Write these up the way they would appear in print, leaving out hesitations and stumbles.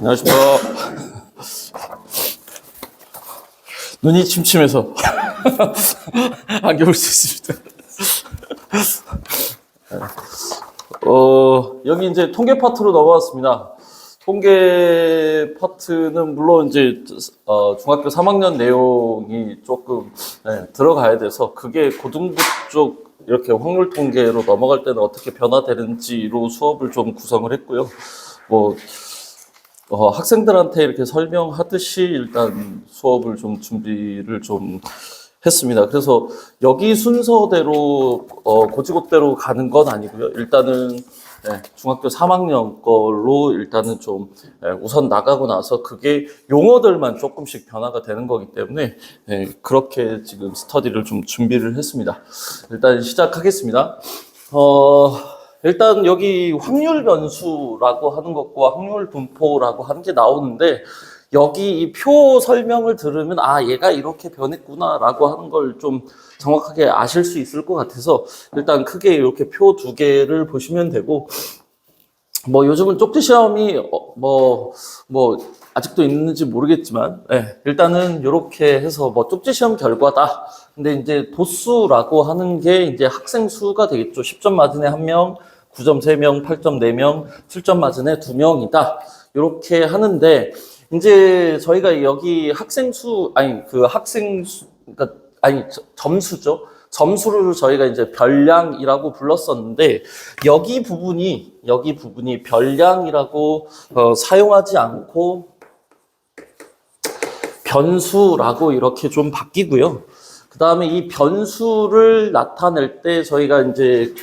안녕하십니까. 눈이 침침해서 안 겨울 수 있습니다. 여기 이제 통계 파트로 넘어왔습니다. 통계 파트는 물론 이제 중학교 3학년 내용이 조금 들어가야 돼서 그게 고등부 쪽 이렇게 확률 통계로 넘어갈 때는 어떻게 변화되는지로 수업을 좀 구성을 했고요. 학생들한테 이렇게 설명하듯이 일단 수업을 좀 준비를 좀 했습니다. 그래서 여기 순서대로 고지고대로 가는 건 아니고요. 일단은 중학교 3학년 걸로 일단은 좀 우선 나가고 나서 그게 용어들만 조금씩 변화가 되는 거기 때문에 그렇게 지금 스터디를 좀 준비를 했습니다. 일단 시작하겠습니다. 일단 여기 확률 변수라고 하는 것과 확률 분포라고 하는 게 나오는데 여기 이 표 설명을 들으면 얘가 이렇게 변했구나 라고 하는 걸 좀 정확하게 아실 수 있을 것 같아서 일단 크게 이렇게 표 두 개를 보시면 되고 요즘은 쪽지 시험이 아직도 있는지 모르겠지만 일단은 이렇게 해서 쪽지 시험 결과다. 근데 이제 도수라고 하는 게 이제 학생 수가 되겠죠. 10점 맞은 애 1명, 9점 3명, 8점 4명, 7점 맞은 애 2명이다. 이렇게 하는데 이제 저희가 여기 점수죠. 점수를 저희가 이제 별량이라고 불렀었는데 여기 부분이 별량이라고 사용하지 않고 변수라고 이렇게 좀 바뀌고요. 그 다음에 이 변수를 나타낼 때 저희가 이제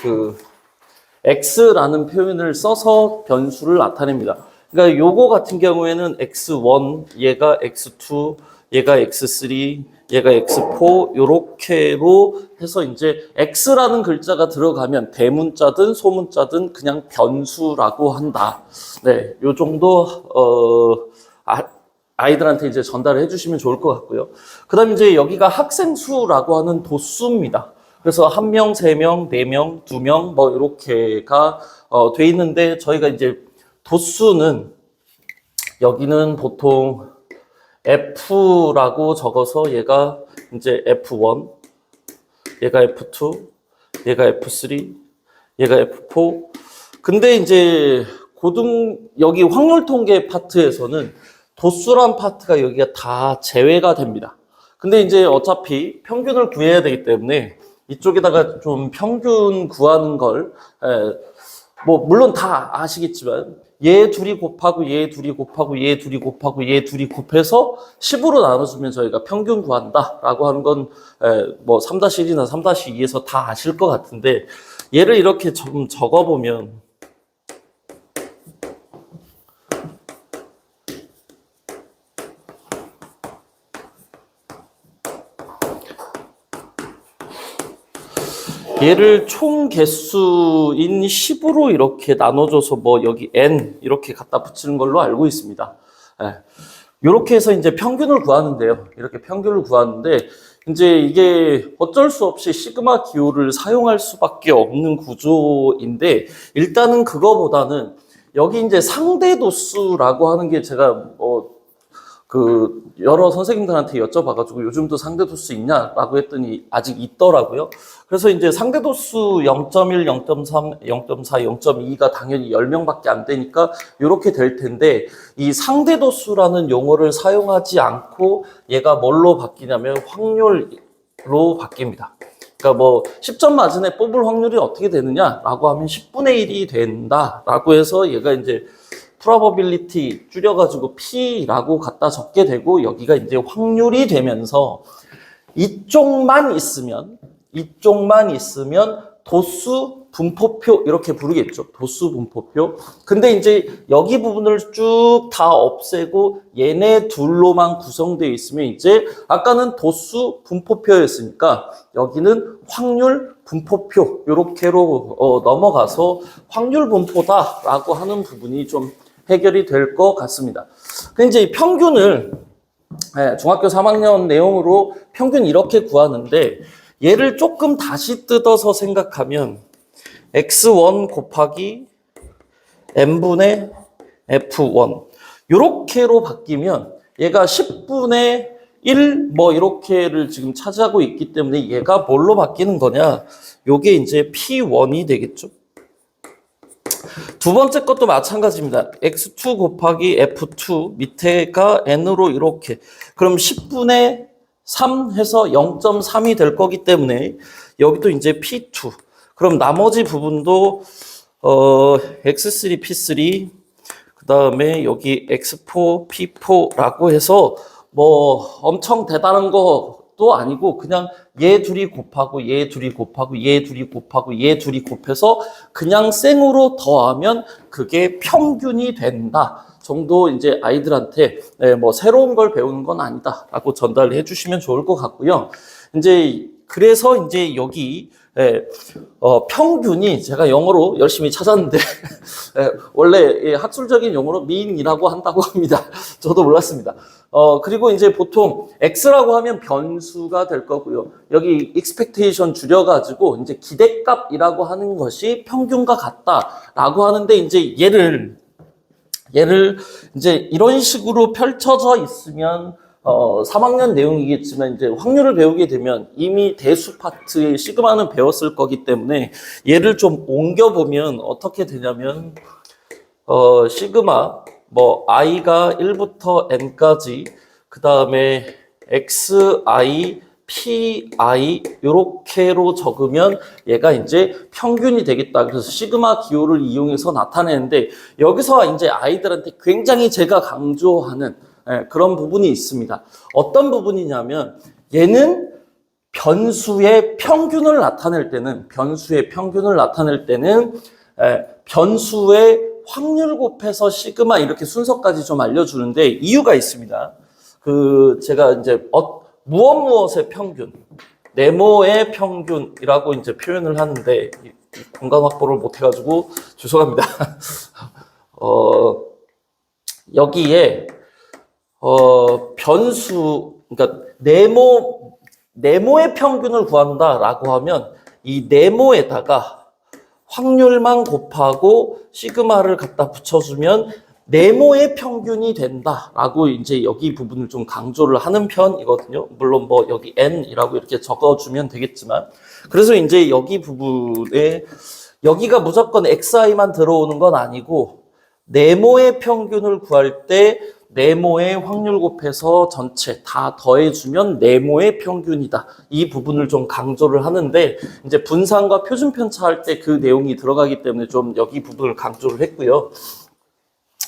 x라는 표현을 써서 변수를 나타냅니다. 그러니까 요거 같은 경우에는 x1, 얘가 x2, 얘가 x3, 얘가 x4 요렇게로 해서 이제 x라는 글자가 들어가면 대문자든 소문자든 그냥 변수라고 한다. 요 정도 아이들한테 이제 전달을 해주시면 좋을 것 같고요. 그다음 이제 여기가 학생 수라고 하는 도수입니다. 그래서 1명, 3명, 4명, 2명 이렇게가 돼 있는데 저희가 이제 도수는 여기는 보통 F라고 적어서 얘가 이제 F1, 얘가 F2, 얘가 F3, 얘가 F4. 근데 이제 여기 확률 통계 파트에서는 도수란 파트가 여기가 다 제외가 됩니다. 근데 이제 어차피 평균을 구해야 되기 때문에 이쪽에다가 좀 평균 구하는 걸, 물론 다 아시겠지만 얘 둘이 곱하고 얘 둘이 곱하고 얘 둘이 곱하고 얘 둘이 곱해서 10으로 나눠주면 저희가 평균 구한다라고 하는 건 3-1이나 3-2에서 다 아실 것 같은데 얘를 이렇게 좀 적어보면 얘를 총 개수인 10으로 이렇게 나눠줘서 여기 n 이렇게 갖다 붙이는 걸로 알고 있습니다. 이렇게 해서 이제 평균을 구하는데요. 이렇게 평균을 구하는데 이제 이게 어쩔 수 없이 시그마 기호를 사용할 수밖에 없는 구조인데 일단은 그거보다는 여기 이제 상대 도수라고 하는 게 제가 여러 선생님들한테 여쭤봐가지고 요즘도 상대도수 있냐라고 했더니 아직 있더라고요. 그래서 이제 상대도수 0.1, 0.3, 0.4, 0.2가 당연히 10명밖에 안 되니까 이렇게 될 텐데 이 상대도수라는 용어를 사용하지 않고 얘가 뭘로 바뀌냐면 확률로 바뀝니다. 그러니까 10점 맞은 애 뽑을 확률이 어떻게 되느냐라고 하면 10분의 1이 된다라고 해서 얘가 이제 probability 줄여가지고 P라고 갖다 적게 되고 여기가 이제 확률이 되면서 이쪽만 있으면 도수 분포표 이렇게 부르겠죠. 도수 분포표. 근데 이제 여기 부분을 쭉 다 없애고 얘네 둘로만 구성되어 있으면 이제 아까는 도수 분포표였으니까 여기는 확률 분포표 이렇게로 넘어가서 확률 분포다라고 하는 부분이 좀 해결이 될 것 같습니다. 근데 이제 평균을 중학교 3학년 내용으로 평균 이렇게 구하는데 얘를 조금 다시 뜯어서 생각하면 x1 곱하기 n분의 f1 요렇게로 바뀌면 얘가 10분의 1 뭐 이렇게를 지금 차지하고 있기 때문에 얘가 뭘로 바뀌는 거냐? 요게 이제 P1이 되겠죠. 두 번째 것도 마찬가지입니다. x2 곱하기 f2 밑에가 n으로 이렇게. 그럼 10분의 3 해서 0.3이 될 거기 때문에 여기도 이제 P2. 그럼 나머지 부분도 x3, p3 그 다음에 여기 x4, p4라고 해서 뭐 엄청 대단한 것도 아니고 그냥 얘 둘이 곱하고 얘 둘이 곱하고 얘 둘이 곱하고 얘 둘이 곱해서 그냥 생으로 더하면 그게 평균이 된다 정도 이제 아이들한테 뭐 새로운 걸 배우는 건 아니다라고 전달을 해주시면 좋을 것 같고요. 이제 그래서 이제 여기 평균이 제가 영어로 열심히 찾았는데 원래 학술적인 용어로 mean이라고 한다고 합니다. 저도 몰랐습니다. 그리고 이제 보통 x라고 하면 변수가 될 거고요. 여기 expectation 줄여가지고 이제 기대값이라고 하는 것이 평균과 같다라고 하는데 이제 얘를 이제 이런 식으로 펼쳐져 있으면 3학년 내용이겠지만 이제 확률을 배우게 되면 이미 대수 파트의 시그마는 배웠을 거기 때문에 얘를 좀 옮겨보면 어떻게 되냐면 시그마 뭐 i가 1부터 n까지 그 다음에 xi pi 요렇게로 적으면 얘가 이제 평균이 되겠다. 그래서 시그마 기호를 이용해서 나타내는데 여기서 이제 아이들한테 굉장히 제가 강조하는 그런 부분이 있습니다. 어떤 부분이냐면 얘는 변수의 평균을 나타낼 때는 변수의 확률 곱해서 시그마 이렇게 순서까지 좀 알려주는데 이유가 있습니다. 제가 이제 무엇의 평균, 네모의 평균이라고 이제 표현을 하는데 공간 확보를 못 해가지고 죄송합니다. 여기에 변수, 그러니까 네모의 평균을 구한다라고 하면 이 네모에다가 확률만 곱하고 시그마를 갖다 붙여주면 네모의 평균이 된다라고 이제 여기 부분을 좀 강조를 하는 편이거든요. 물론 뭐 여기 n이라고 이렇게 적어주면 되겠지만 그래서 이제 여기 부분에 여기가 무조건 xi만 들어오는 건 아니고 네모의 평균을 구할 때 네모의 확률 곱해서 전체 다 더해주면 네모의 평균이다. 이 부분을 좀 강조를 하는데 이제 분산과 표준 편차 할 때 그 내용이 들어가기 때문에 좀 여기 부분을 강조를 했고요.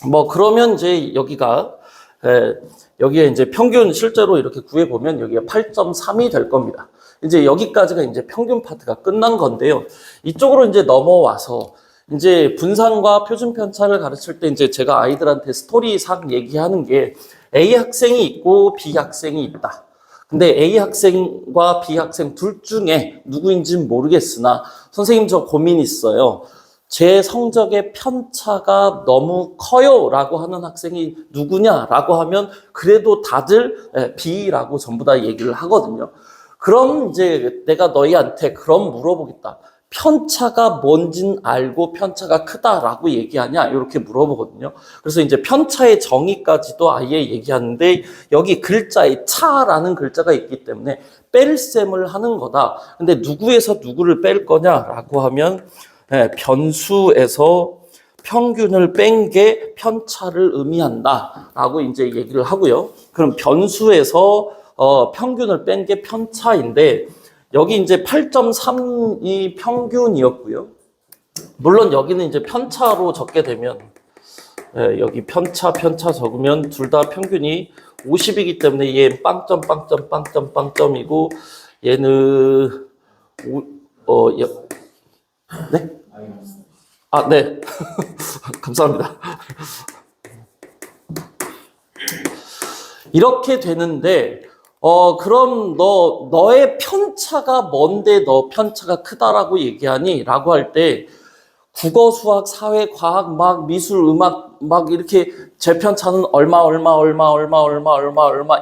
뭐 그러면 이제 여기에 이제 평균 실제로 이렇게 구해보면 여기가 8.3이 될 겁니다. 이제 여기까지가 이제 평균 파트가 끝난 건데요. 이쪽으로 이제 넘어와서 이제 분산과 표준 편차를 가르칠 때 이제 제가 아이들한테 스토리상 얘기하는 게 A 학생이 있고 B 학생이 있다. 근데 A 학생과 B 학생 둘 중에 누구인지는 모르겠으나 선생님 저 고민 있어요. 제 성적의 편차가 너무 커요 라고 하는 학생이 누구냐라고 하면 그래도 다들 B라고 전부 다 얘기를 하거든요. 그럼 이제 내가 너희한테 그럼 물어보겠다. 편차가 뭔진 알고 편차가 크다라고 얘기하냐 이렇게 물어보거든요. 그래서 이제 편차의 정의까지도 아예 얘기하는데 여기 글자에 차라는 글자가 있기 때문에 뺄셈을 하는 거다. 근데 누구에서 누구를 뺄 거냐라고 하면 변수에서 평균을 뺀 게 편차를 의미한다라고 이제 얘기를 하고요. 그럼 변수에서 평균을 뺀 게 편차인데 여기 이제 8.3이 평균이었고요. 물론 여기는 이제 편차로 적게 되면 여기 편차 적으면 둘 다 평균이 50이기 때문에 얘 빵점이고 얘는 네? 아, 네. 감사합니다. 이렇게 되는데 그럼 너의 편차가 뭔데 너 편차가 크다라고 얘기하니? 라고 할 때 국어, 수학, 사회, 과학, 막 미술, 음악 막 이렇게 제 편차는 얼마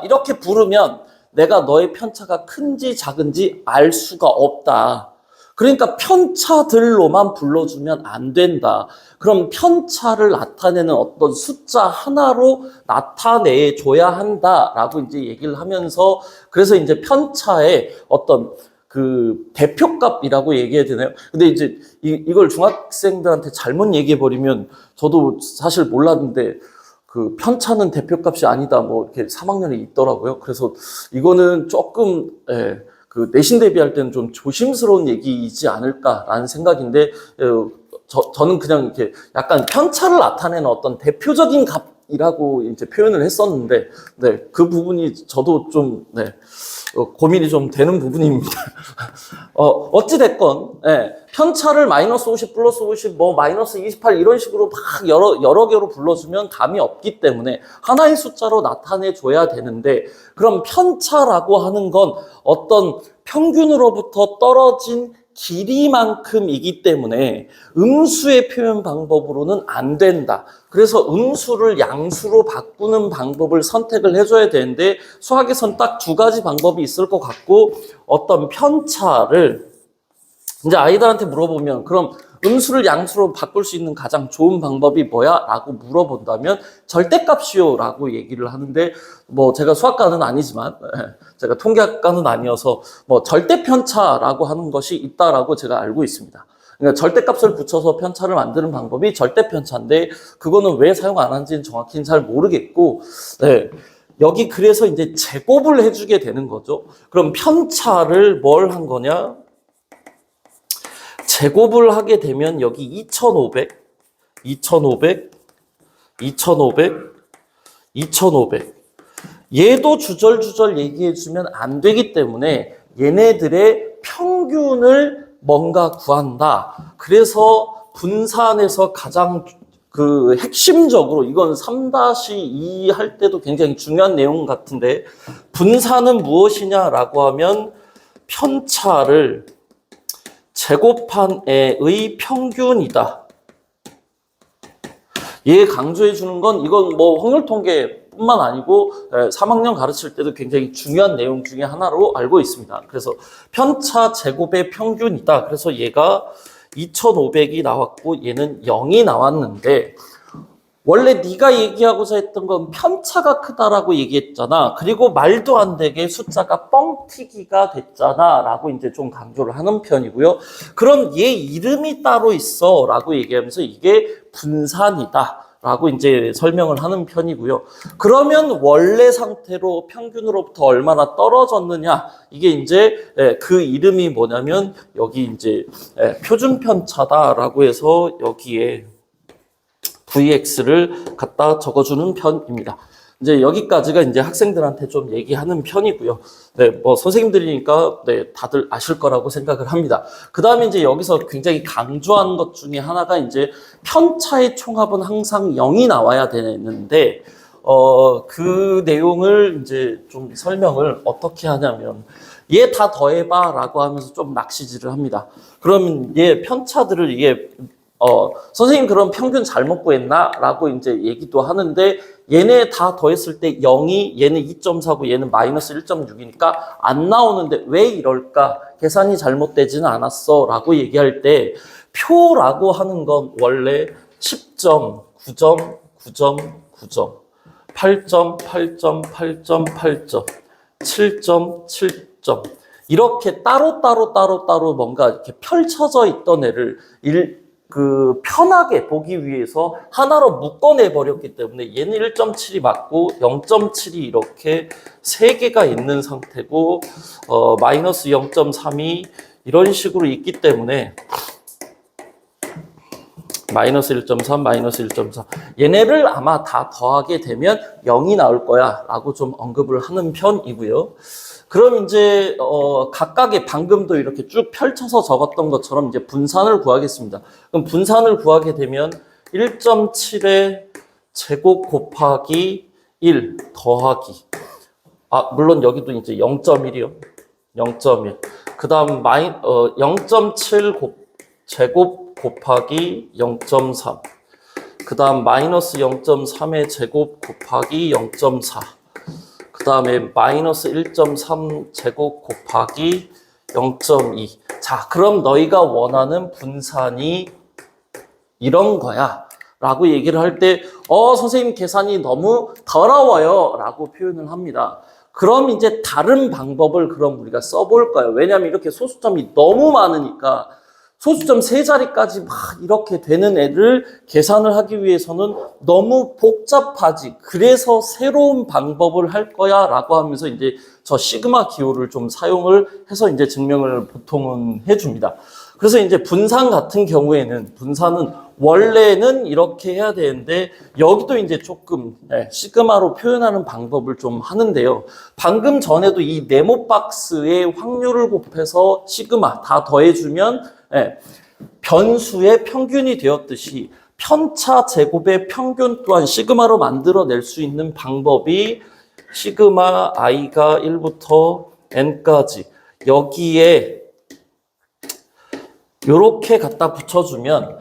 이렇게 부르면 내가 너의 편차가 큰지 작은지 알 수가 없다. 그러니까 편차들로만 불러주면 안 된다. 그럼 편차를 나타내는 어떤 숫자 하나로 나타내줘야 한다라고 이제 얘기를 하면서, 그래서 이제 편차의 어떤 그 대표값이라고 얘기해야 되나요? 근데 이제 이걸 중학생들한테 잘못 얘기해버리면, 저도 사실 몰랐는데 그 편차는 대표값이 아니다, 뭐 이렇게 3학년에 있더라고요. 그래서 이거는 조금 그 내신 대비할 때는 좀 조심스러운 얘기이지 않을까라는 생각인데, 저는 그냥 이렇게 약간 편차를 나타내는 어떤 대표적인 값이라고 이제 표현을 했었는데, 네, 그 부분이 저도 좀 고민이 좀 되는 부분입니다. 어찌됐건, 편차를 마이너스 50, 플러스 50, 뭐, 마이너스 28 이런 식으로 막 여러 개로 불러주면 감이 없기 때문에 하나의 숫자로 나타내줘야 되는데, 그럼 편차라고 하는 건 어떤 평균으로부터 떨어진 길이만큼이기 때문에 음수의 표현 방법으로는 안 된다. 그래서 음수를 양수로 바꾸는 방법을 선택을 해줘야 되는데, 수학에선 딱 두 가지 방법이 있을 것 같고, 어떤 편차를 이제 아이들한테 물어보면, 그럼 음수를 양수로 바꿀 수 있는 가장 좋은 방법이 뭐야? 라고 물어본다면 절대값이요 라고 얘기를 하는데, 뭐 제가 수학과는 아니지만 제가 통계학과는 아니어서 뭐 절대편차라고 하는 것이 있다라고 제가 알고 있습니다. 그러니까 절대값을 붙여서 편차를 만드는 방법이 절대편차인데, 그거는 왜 사용 안 하는지는 정확히는 잘 모르겠고, 여기 그래서 이제 제곱을 해주게 되는 거죠. 그럼 편차를 뭘 한 거냐? 제곱을 하게 되면 여기 2500, 2500, 2500, 2500. 얘도 주절주절 얘기해주면 안 되기 때문에 얘네들의 평균을 뭔가 구한다. 그래서 분산에서 가장 그 핵심적으로, 이건 3-2 할 때도 굉장히 중요한 내용 같은데, 분산은 무엇이냐라고 하면 편차를 제곱한 애의 평균이다. 얘 강조해 주는 건, 이건 뭐 확률통계뿐만 아니고 3학년 가르칠 때도 굉장히 중요한 내용 중에 하나로 알고 있습니다. 그래서 편차 제곱의 평균이다. 그래서 얘가 2500이 나왔고 얘는 0이 나왔는데, 원래 네가 얘기하고자 했던 건 편차가 크다라고 얘기했잖아. 그리고 말도 안 되게 숫자가 뻥튀기가 됐잖아 라고 이제 좀 강조를 하는 편이고요. 그럼 얘 이름이 따로 있어 라고 얘기하면서 이게 분산이다 라고 이제 설명을 하는 편이고요. 그러면 원래 상태로 평균으로부터 얼마나 떨어졌느냐, 이게 이제 그 이름이 뭐냐면 여기 이제 표준 편차다라고 해서 여기에 VX를 갖다 적어주는 편입니다. 이제 여기까지가 이제 학생들한테 좀 얘기하는 편이고요. 뭐 선생님들이니까 다들 아실 거라고 생각을 합니다. 그 다음에 이제 여기서 굉장히 강조한 것 중에 하나가 이제 편차의 총합은 항상 0이 나와야 되는데, 그 내용을 이제 좀 설명을 어떻게 하냐면, 얘 다 더해봐 라고 하면서 좀 낚시질을 합니다. 그러면 얘 편차들을 선생님 그럼 평균 잘못 구했나? 라고 이제 얘기도 하는데, 얘네 다 더했을 때 0이, 얘는 2.4고 얘는 마이너스 1.6이니까 안 나오는데 왜 이럴까? 계산이 잘못되지는 않았어 라고 얘기할 때, 표라고 하는 건 원래 10점, 9점, 9점, 9점, 8점, 8점, 8점, 8점, 7점, 7점, 이렇게 따로 뭔가 이렇게 펼쳐져 있던 애를 편하게 보기 위해서 하나로 묶어내 버렸기 때문에 얘는 1.7이 맞고 0.7이 이렇게 3개가 있는 상태고, 마이너스 0.3이 이런 식으로 있기 때문에 마이너스 1.3, 마이너스 1.4 얘네를 아마 다 더하게 되면 0이 나올 거야 라고 좀 언급을 하는 편이고요. 그럼 이제 각각의 방금도 이렇게 쭉 펼쳐서 적었던 것처럼 이제 분산을 구하겠습니다. 그럼 분산을 구하게 되면 1.7의 제곱 곱하기 1 더하기, 물론 여기도 이제 0.1이요. 0.1. 그 다음 0.7 제곱 곱하기 0.3. 그 다음 마이너스 0.3의 제곱 곱하기 0.4. 그 다음에 마이너스 1.3 제곱 곱하기 0.2. 자, 그럼 너희가 원하는 분산이 이런 거야. 라고 얘기를 할 때, 선생님 계산이 너무 더러워요. 라고 표현을 합니다. 그럼 이제 다른 방법을 그럼 우리가 써볼까요? 왜냐하면 이렇게 소수점이 너무 많으니까 소수점 세 자리까지 막 이렇게 되는 애를 계산을 하기 위해서는 너무 복잡하지. 그래서 새로운 방법을 할 거야. 라고 하면서 이제 저 시그마 기호를 좀 사용을 해서 이제 증명을 보통은 해줍니다. 그래서 이제 분산 같은 경우에는 분산은 원래는 이렇게 해야 되는데 여기도 이제 조금 시그마로 표현하는 방법을 좀 하는데요. 방금 전에도 이 네모 박스의 확률을 곱해서 시그마 다 더해주면 변수의 평균이 되었듯이 편차 제곱의 평균 또한 시그마로 만들어낼 수 있는 방법이 시그마 i가 1부터 n까지 여기에 이렇게 갖다 붙여주면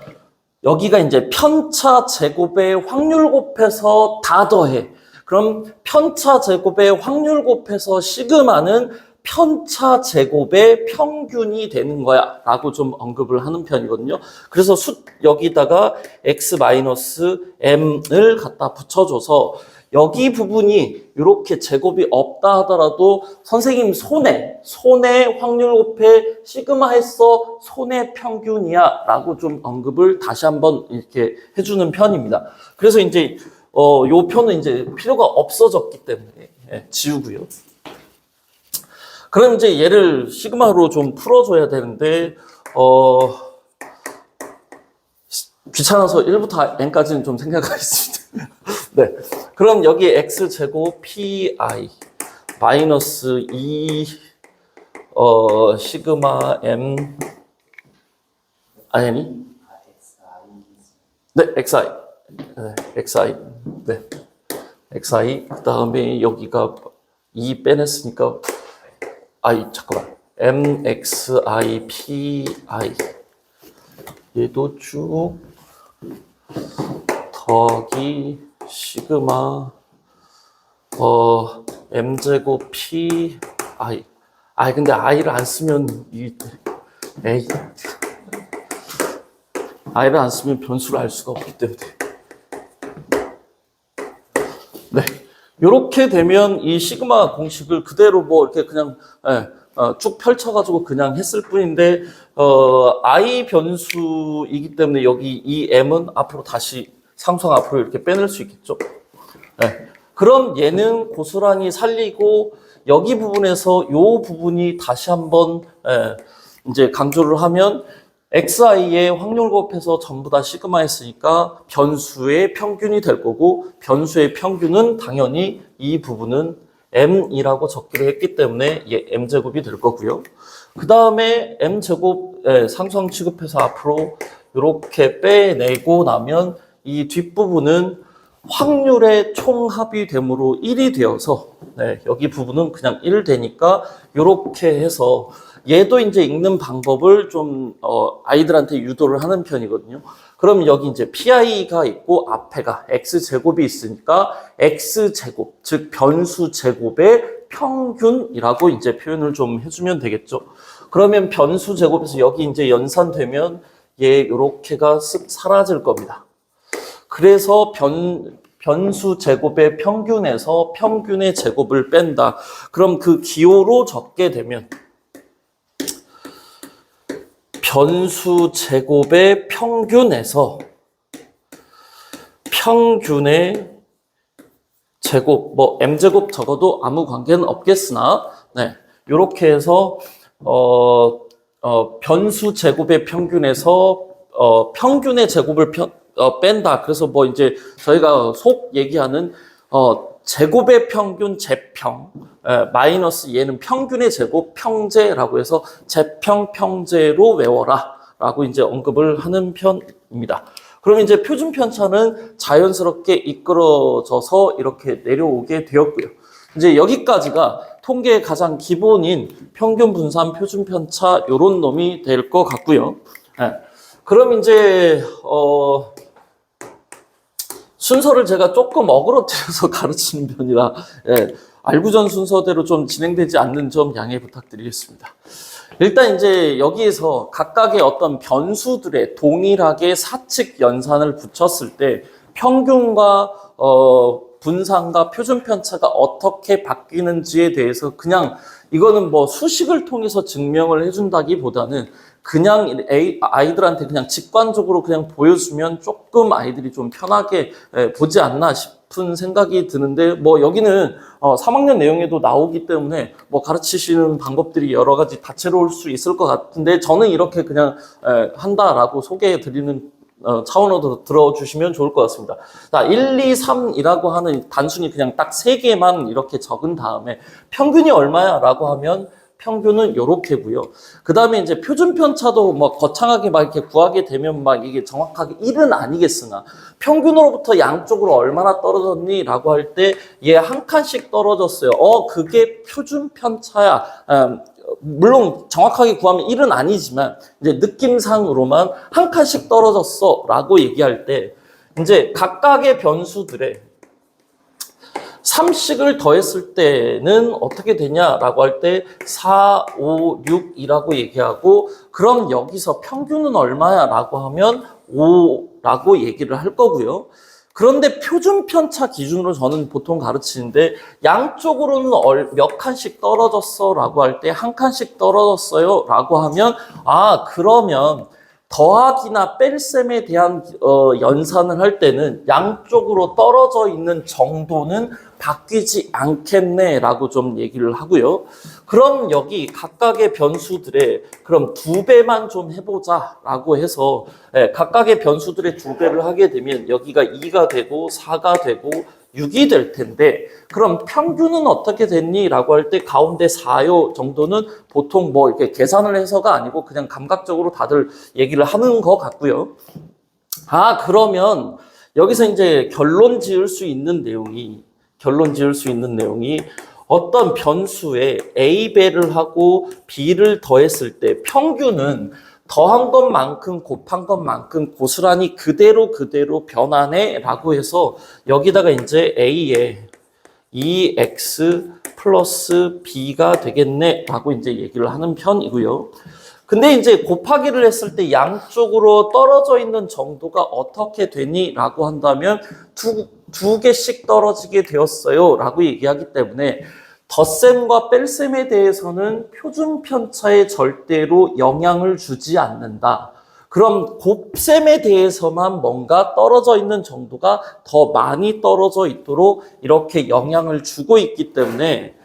여기가 이제 편차 제곱의 확률 곱해서 다 더해. 그럼 편차 제곱의 확률 곱해서 시그마는 편차 제곱의 평균이 되는 거야 라고 좀 언급을 하는 편이거든요. 그래서 여기다가 x-m을 갖다 붙여줘서 여기 부분이 이렇게 제곱이 없다 하더라도 선생님 손해 확률 곱해 시그마 했어 손해 평균이야 라고 좀 언급을 다시 한번 이렇게 해주는 편입니다. 그래서 이제 요 표는 이제 필요가 없어졌기 때문에 지우고요. 그럼 이제 얘를 시그마로 좀 풀어줘야 되는데 귀찮아서 1부터 n까지는 좀 생각하겠습니다. 네. 그럼 여기 x제곱 pi 마이너스 2 시그마 m 아니 네 xi 네 xi 네 xi 그 다음에 여기가 2 빼냈으니까 잠깐만 mxi pi 얘도 쭉 더하기 시그마 m제곱 p 근데 i를 안 쓰면 i를 안 쓰면 변수를 알 수가 없기 때문에 네 이렇게 되면 이 시그마 공식을 그대로 뭐 이렇게 그냥 쭉 펼쳐가지고 그냥 했을 뿐인데 i 변수이기 때문에 여기 이 m은 앞으로 다시 상수항 앞으로 이렇게 빼낼 수 있겠죠. 그럼 얘는 고스란히 살리고 여기 부분에서 요 부분이 다시 한번 이제 강조를 하면 xi의 확률 곱해서 전부 다 시그마 했으니까 변수의 평균이 될 거고 변수의 평균은 당연히 이 부분은 m이라고 적기로 했기 때문에 m제곱이 될 거고요. 그 다음에 m제곱 상수항 취급해서 앞으로 이렇게 빼내고 나면 이 뒷부분은 확률의 총합이 되므로 1이 되어서 여기 부분은 그냥 1 되니까 이렇게 해서 얘도 이제 읽는 방법을 좀 아이들한테 유도를 하는 편이거든요. 그럼 여기 이제 pi가 있고 앞에가 x제곱이 있으니까 x제곱, 즉 변수 제곱의 평균이라고 이제 표현을 좀 해주면 되겠죠. 그러면 변수 제곱에서 여기 이제 연산되면 얘 요렇게가 쓱 사라질 겁니다. 그래서 변수 제곱의 평균에서 평균의 제곱을 뺀다. 그럼 그 기호로 적게 되면 변수 제곱의 평균에서 평균의 제곱, 뭐 m제곱 적어도 아무 관계는 없겠으나 이렇게 해서 변수 제곱의 평균에서 평균의 제곱을 뺀다. 그래서 뭐 이제 저희가 속 얘기하는 제곱의 평균 제평 마이너스 얘는 평균의 제곱 평제라고 해서 제평 평제로 외워라 라고 이제 언급을 하는 편입니다. 그럼 이제 표준 편차는 자연스럽게 이끌어져서 이렇게 내려오게 되었고요. 이제 여기까지가 통계의 가장 기본인 평균 분산 표준 편차 요런 놈이 될 것 같고요. 그럼 이제 순서를 제가 조금 어그러뜨려서 가르치는 편이라 알구전 순서대로 좀 진행되지 않는 점 양해 부탁드리겠습니다. 일단 이제 여기에서 각각의 어떤 변수들에 동일하게 사칙 연산을 붙였을 때 평균과 분산과 표준 편차가 어떻게 바뀌는지에 대해서 그냥 이거는 뭐 수식을 통해서 증명을 해준다기보다는 그냥 아이들한테 그냥 직관적으로 그냥 보여주면 조금 아이들이 좀 편하게 보지 않나 싶은 생각이 드는데, 뭐 여기는 3학년 내용에도 나오기 때문에 뭐 가르치시는 방법들이 여러 가지 다채로울 수 있을 것 같은데, 저는 이렇게 그냥 한다라고 소개해 드리는 차원으로 들어주시면 좋을 것 같습니다. 자, 1, 2, 3이라고 하는 단순히 그냥 딱 3개만 이렇게 적은 다음에 평균이 얼마야? 라고 하면 평균은 요렇게고요. 그 다음에 이제 표준 편차도 뭐 거창하게 막 이렇게 구하게 되면 막 이게 정확하게 1은 아니겠으나 평균으로부터 양쪽으로 얼마나 떨어졌니? 라고 할 때 얘 한 칸씩 떨어졌어요. 그게 표준 편차야. 물론 정확하게 구하면 1은 아니지만 이제 느낌상으로만 한 칸씩 떨어졌어 라고 얘기할 때 이제 각각의 변수들의 3씩을 더했을 때는 어떻게 되냐라고 할 때 4, 5, 6이라고 얘기하고, 그럼 여기서 평균은 얼마야 라고 하면 5라고 얘기를 할 거고요. 그런데 표준 편차 기준으로 저는 보통 가르치는데 양쪽으로는 몇 칸씩 떨어졌어 라고 할 때 한 칸씩 떨어졌어요 라고 하면 그러면 더하기나 뺄셈에 대한 연산을 할 때는 양쪽으로 떨어져 있는 정도는 바뀌지 않겠네 라고 좀 얘기를 하고요. 그럼 여기 각각의 변수들의 그럼 2배만 좀 해보자 라고 해서 각각의 변수들의 2배를 하게 되면 여기가 2가 되고 4가 되고 6이 될 텐데, 그럼 평균은 어떻게 됐니? 라고 할 때 가운데 4요 정도는 보통 뭐 이렇게 계산을 해서가 아니고 그냥 감각적으로 다들 얘기를 하는 것 같고요. 그러면 여기서 이제 결론 지을 수 있는 내용이 어떤 변수에 A배를 하고 B를 더했을 때 평균은 더한 것만큼 곱한 것만큼 고스란히 그대로 변하네 라고 해서 여기다가 이제 A에 2x 플러스 B가 되겠네 라고 이제 얘기를 하는 편이고요. 근데 이제 곱하기를 했을 때 양쪽으로 떨어져 있는 정도가 어떻게 되니? 라고 한다면 두 개씩 떨어지게 되었어요 라고 얘기하기 때문에 덧셈과 뺄셈에 대해서는 표준 편차에 절대로 영향을 주지 않는다. 그럼 곱셈에 대해서만 뭔가 떨어져 있는 정도가 더 많이 떨어져 있도록 이렇게 영향을 주고 있기 때문에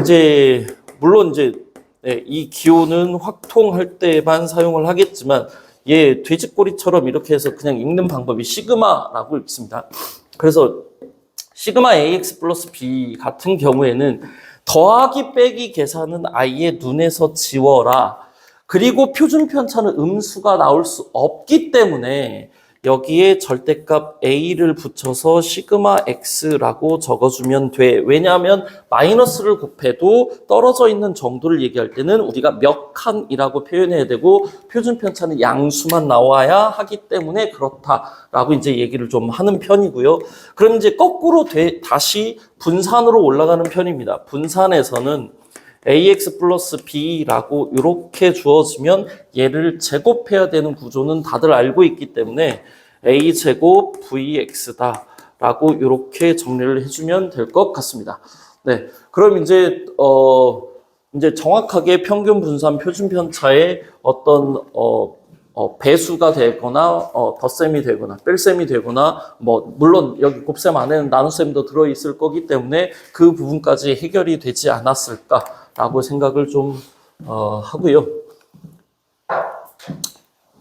이제 물론 이제 이 기호는 확통할 때만 사용을 하겠지만 돼지꼬리처럼 이렇게 해서 그냥 읽는 방법이 시그마라고 읽습니다. 그래서 시그마 AX 플러스 B 같은 경우에는 더하기 빼기 계산은 아예 눈에서 지워라. 그리고 표준 편차는 음수가 나올 수 없기 때문에 여기에 절대값 A를 붙여서 시그마 X라고 적어주면 돼. 왜냐하면 마이너스를 곱해도 떨어져 있는 정도를 얘기할 때는 우리가 몇 칸이라고 표현해야 되고 표준 편차는 양수만 나와야 하기 때문에 그렇다라고 이제 얘기를 좀 하는 편이고요. 그럼 이제 거꾸로 다시 분산으로 올라가는 편입니다. 분산에서는 AX 플러스 B라고 이렇게 주어지면 얘를 제곱해야 되는 구조는 다들 알고 있기 때문에 A제곱 VX다 라고 이렇게 정리를 해주면 될 것 같습니다. 네. 그럼 이제 정확하게 평균 분산 표준 편차의 어떤 배수가 되거나 덧셈이 되거나 뺄셈이 되거나 뭐 물론 여기 곱셈 안에는 나눗셈도 들어있을 거기 때문에 그 부분까지 해결이 되지 않았을까라고 생각을 좀 하고요.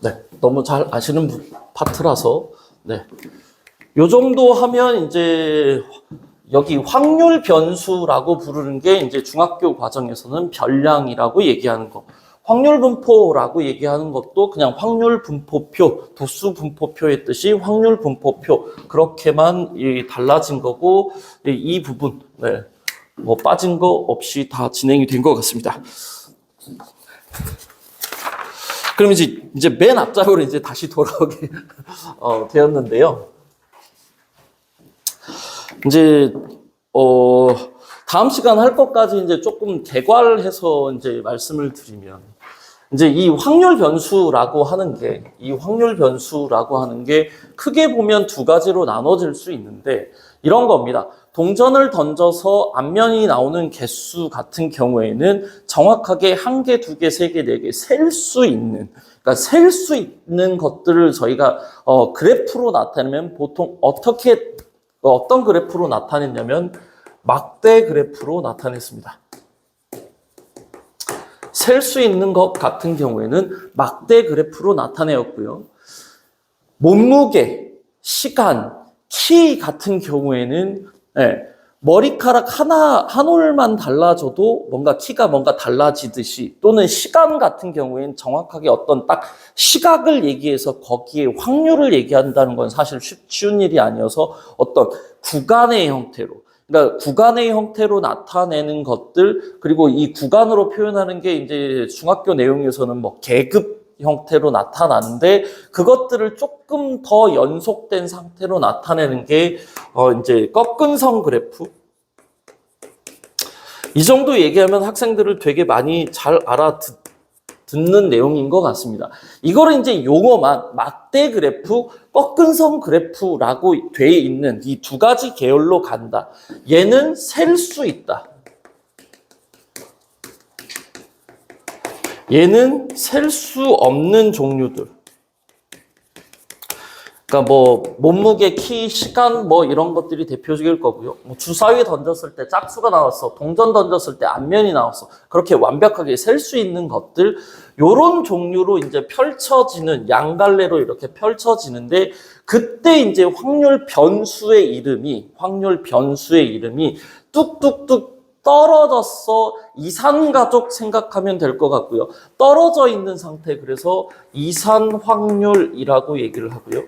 네, 너무 잘 아시는 파트라서 요 정도 하면 이제 여기 확률 변수라고 부르는 게 이제 중학교 과정에서는 별량이라고 얘기하는 거. 확률 분포라고 얘기하는 것도 그냥 확률 분포표, 도수 분포표의 뜻이 확률 분포표 그렇게만 달라진 거고 이 부분 뭐 빠진 거 없이 다 진행이 된 것 같습니다. 그럼 이제 맨 앞장으로 이제 다시 돌아오게 되었는데요. 이제 다음 시간 할 것까지 이제 조금 개괄해서 이제 말씀을 드리면, 이제 이 확률 변수라고 하는 게 크게 보면 두 가지로 나눠질 수 있는데, 이런 겁니다. 동전을 던져서 앞면이 나오는 개수 같은 경우에는 정확하게 한 개, 두 개, 세 개, 네 개 셀 수 있는, 그러니까 셀 수 있는 것들을 저희가 그래프로 나타내면 보통 어떤 그래프로 나타냈냐면 막대 그래프로 나타냈습니다. 셀 수 있는 것 같은 경우에는 막대 그래프로 나타내었고요. 몸무게, 시간, 키 같은 경우에는 머리카락 한 올만 달라져도 키가 달라지듯이, 또는 시간 같은 경우에는 정확하게 어떤 딱 시각을 얘기해서 거기에 확률을 얘기한다는 건 사실 쉬운 일이 아니어서 어떤 구간의 형태로, 그러니까 구간의 형태로 나타내는 것들, 그리고 이 구간으로 표현하는 게 이제 중학교 내용에서는 계급 형태로 나타나는데, 그것들을 조금 더 연속된 상태로 나타내는 게 이제 꺾은선 그래프. 이 정도 얘기하면 학생들을 되게 많이 잘 알아듣는 내용인 것 같습니다. 이거를 이제 용어만 막대 그래프, 꺾은선 그래프라고 돼 있는 이 두 가지 계열로 간다. 얘는 셀 수 있다. 얘는 셀 수 없는 종류들. 그러니까 몸무게, 키, 시간 이런 것들이 대표적일 거고요. 주사위 던졌을 때 짝수가 나왔어. 동전 던졌을 때 앞면이 나왔어. 그렇게 완벽하게 셀 수 있는 것들, 요런 종류로 이제 펼쳐지는, 양갈래로 이렇게 펼쳐지는데, 그때 이제 확률 변수의 이름이 뚝뚝뚝 떨어졌어. 이산가족 생각하면 될 것 같고요. 떨어져 있는 상태, 그래서 이산 확률이라고 얘기를 하고요.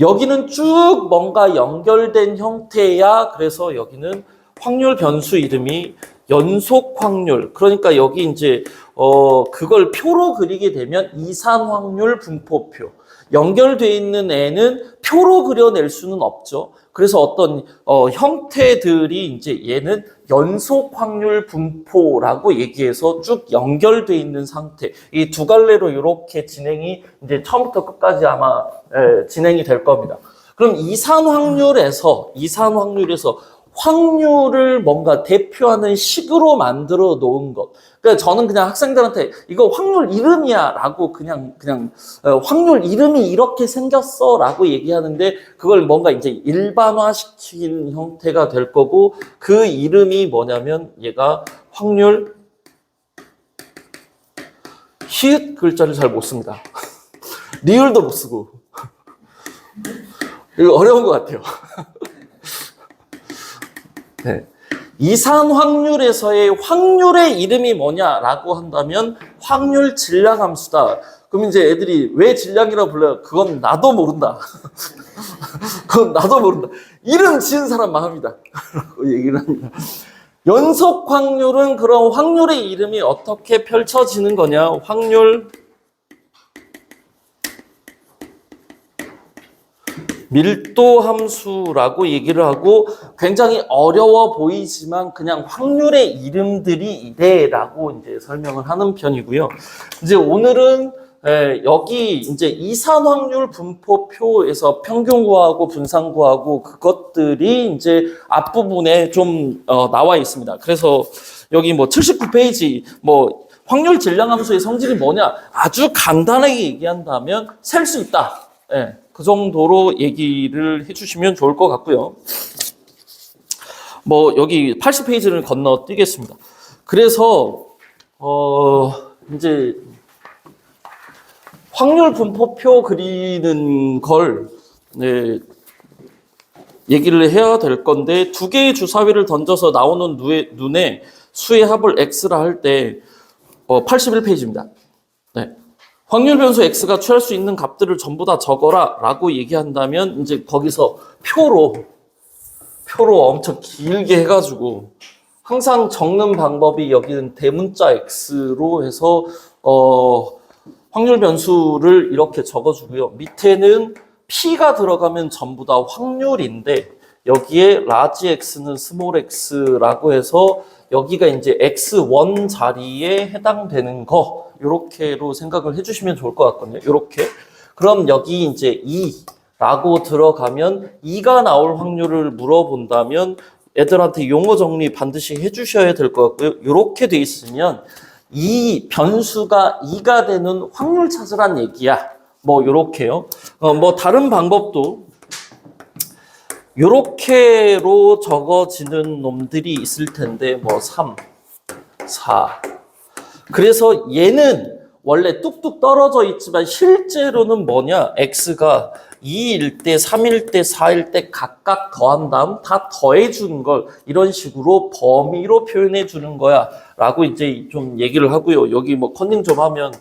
여기는 쭉 뭔가 연결된 형태야. 그래서 여기는 확률 변수 이름이 연속 확률. 그러니까 여기 이제 그걸 표로 그리게 되면 이산 확률 분포표. 연결되어 있는 애는 표로 그려낼 수는 없죠. 그래서 어떤 형태들이 이제 얘는 연속 확률 분포라고 얘기해서 쭉 연결되어 있는 상태. 이 두 갈래로 이렇게 진행이 이제 처음부터 끝까지 아마 진행이 될 겁니다. 그럼 이산 확률에서 확률을 뭔가 대표하는 식으로 만들어 놓은 것. 그러니까 저는 그냥 학생들한테 이거 확률 이름이야 라고 그냥 확률 이름이 이렇게 생겼어 라고 얘기하는데, 그걸 뭔가 이제 일반화시킨 형태가 될 거고, 그 이름이 뭐냐면 얘가 확률, 히읗 글자를 잘 못 씁니다. 리을도 못 쓰고. 이거 어려운 것 같아요. 네. 이산 확률에서의 확률의 이름이 뭐냐라고 한다면 확률 질량함수다. 그럼 이제 애들이 왜 질량이라고 불러요? 그건 나도 모른다. 그건 나도 모른다. 이름 지은 사람만 합니다. 라고 얘기를 합니다. 연속 확률은 그런 확률의 이름이 어떻게 펼쳐지는 거냐? 확률 밀도 함수라고 얘기를 하고, 굉장히 어려워 보이지만 그냥 확률의 이름들이 이래라고 이제 설명을 하는 편이고요. 이제 오늘은 여기 이제 이산 확률 분포표에서 평균 구하고 분산 구하고 그것들이 이제 앞부분에 좀 나와 있습니다. 그래서 여기 79페이지 확률 질량 함수의 성질이 뭐냐? 아주 간단하게 얘기한다면 셀 수 있다. 그 정도로 얘기를 해주시면 좋을 것 같고요. 여기 80페이지를 건너뛰겠습니다. 그래서 이제 확률 분포표 그리는 걸 얘기를 해야 될 건데, 두 개의 주사위를 던져서 나오는 눈에 수의 합을 x라 할 때 81페이지입니다. 네. 확률 변수 x가 취할 수 있는 값들을 전부 다 적어라 라고 얘기한다면, 이제 거기서 표로 엄청 길게 해가지고, 항상 적는 방법이 여기는 대문자 x로 해서 확률 변수를 이렇게 적어주고요. 밑에는 p가 들어가면 전부 다 확률인데, 여기에 라지 x는 스몰 x라고 해서 여기가 이제 x1 자리에 해당되는 거 이렇게로 생각을 해주시면 좋을 것 같거든요. 이렇게. 그럼 여기 이제 2라고 들어가면 2가 나올 확률을 물어본다면 애들한테 용어 정리 반드시 해주셔야 될 것 같고요. 이렇게 돼 있으면 이 변수가 2가 되는 확률 찾으란 얘기야. 뭐 이렇게요. 뭐 다른 방법도 요렇게로 적어지는 놈들이 있을 텐데 뭐 3, 4. 그래서 얘는 원래 뚝뚝 떨어져 있지만 실제로는 뭐냐? x가 2일 때, 3일 때, 4일 때 각각 더한 다음 다 더해 주는 걸 이런 식으로 범위로 표현해 주는 거야 라고 이제 좀 얘기를 하고요. 여기 뭐 컨닝 좀 하면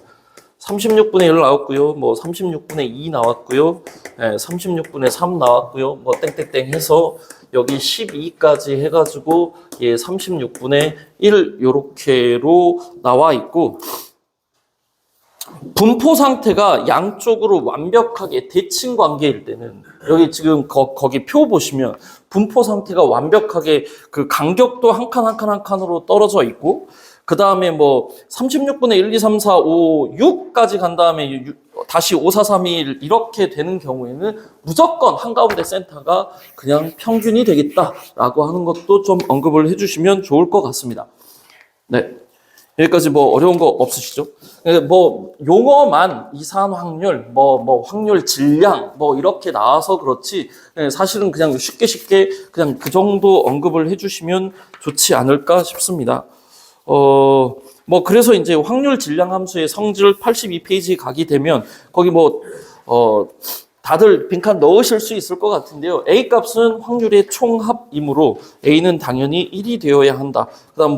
36분의 1 나왔고요. 뭐 36분의 2 나왔고요. 네, 36분의 3 나왔고요. 뭐 땡땡땡 해서 여기 12까지 해가지고 예 36분의 1 요렇게로 나와 있고 분포 상태가 양쪽으로 완벽하게 대칭 관계일 때는 여기 지금 거기 표 보시면 분포 상태가 완벽하게 그 간격도 한 칸 한 칸 한 칸으로 떨어져 있고 그 다음에 뭐 36분의 1, 2, 3, 4, 5, 6까지 간 다음에 다시 5, 4, 3, 2, 1 이렇게 되는 경우에는 무조건 한가운데 센터가 그냥 평균이 되겠다라고 하는 것도 좀 언급을 해주시면 좋을 것 같습니다. 네. 여기까지 뭐 어려운 거 없으시죠? 뭐 용어만 이산 확률, 뭐 확률 질량 뭐 이렇게 나와서 그렇지 사실은 그냥 쉽게 그냥 그 정도 언급을 해주시면 좋지 않을까 싶습니다. 뭐 그래서 이제 확률 질량 함수의 성질 82페이지 가게 되면 거기 다들 빈칸 넣으실 수 있을 것 같은데요. A 값은 확률의 총합이므로 A는 당연히 1이 되어야 한다. 그다음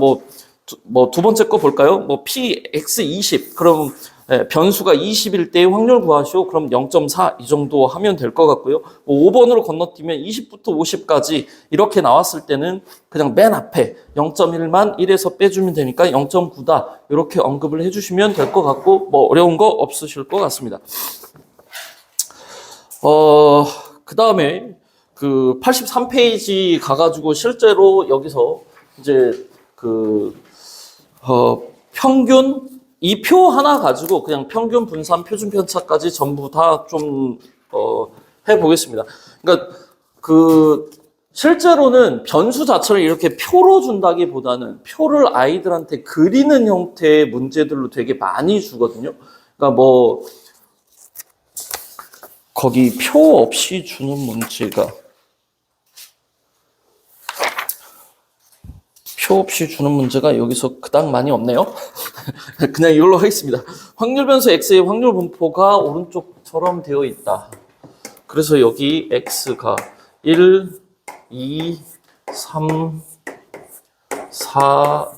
두 번째 거 볼까요? px20 그럼 변수가 20일 때의 확률 구하시오. 그럼 0.4 이 정도 하면 될 것 같고요. 5번으로 건너뛰면 20부터 50까지 이렇게 나왔을 때는 그냥 맨 앞에 0.1만 1에서 빼주면 되니까 0.9다. 이렇게 언급을 해주시면 될 것 같고 뭐 어려운 거 없으실 것 같습니다. 그 다음에 그 83페이지 가가지고 실제로 여기서 이제 평균 이 표 하나 가지고 그냥 평균 분산 표준 편차까지 전부 다 좀 해보겠습니다. 그러니까 실제로는 변수 자체를 이렇게 표로 준다기보다는 표를 아이들한테 그리는 형태의 문제들로 되게 많이 주거든요. 그러니까 거기 표 없이 주는 문제가 표 없이 주는 문제가 여기서 그닥 많이 없네요. 그냥 이걸로 하겠습니다. 확률 변수 x의 확률 분포가 오른쪽처럼 되어 있다. 그래서 여기 x가 1, 2, 3, 4,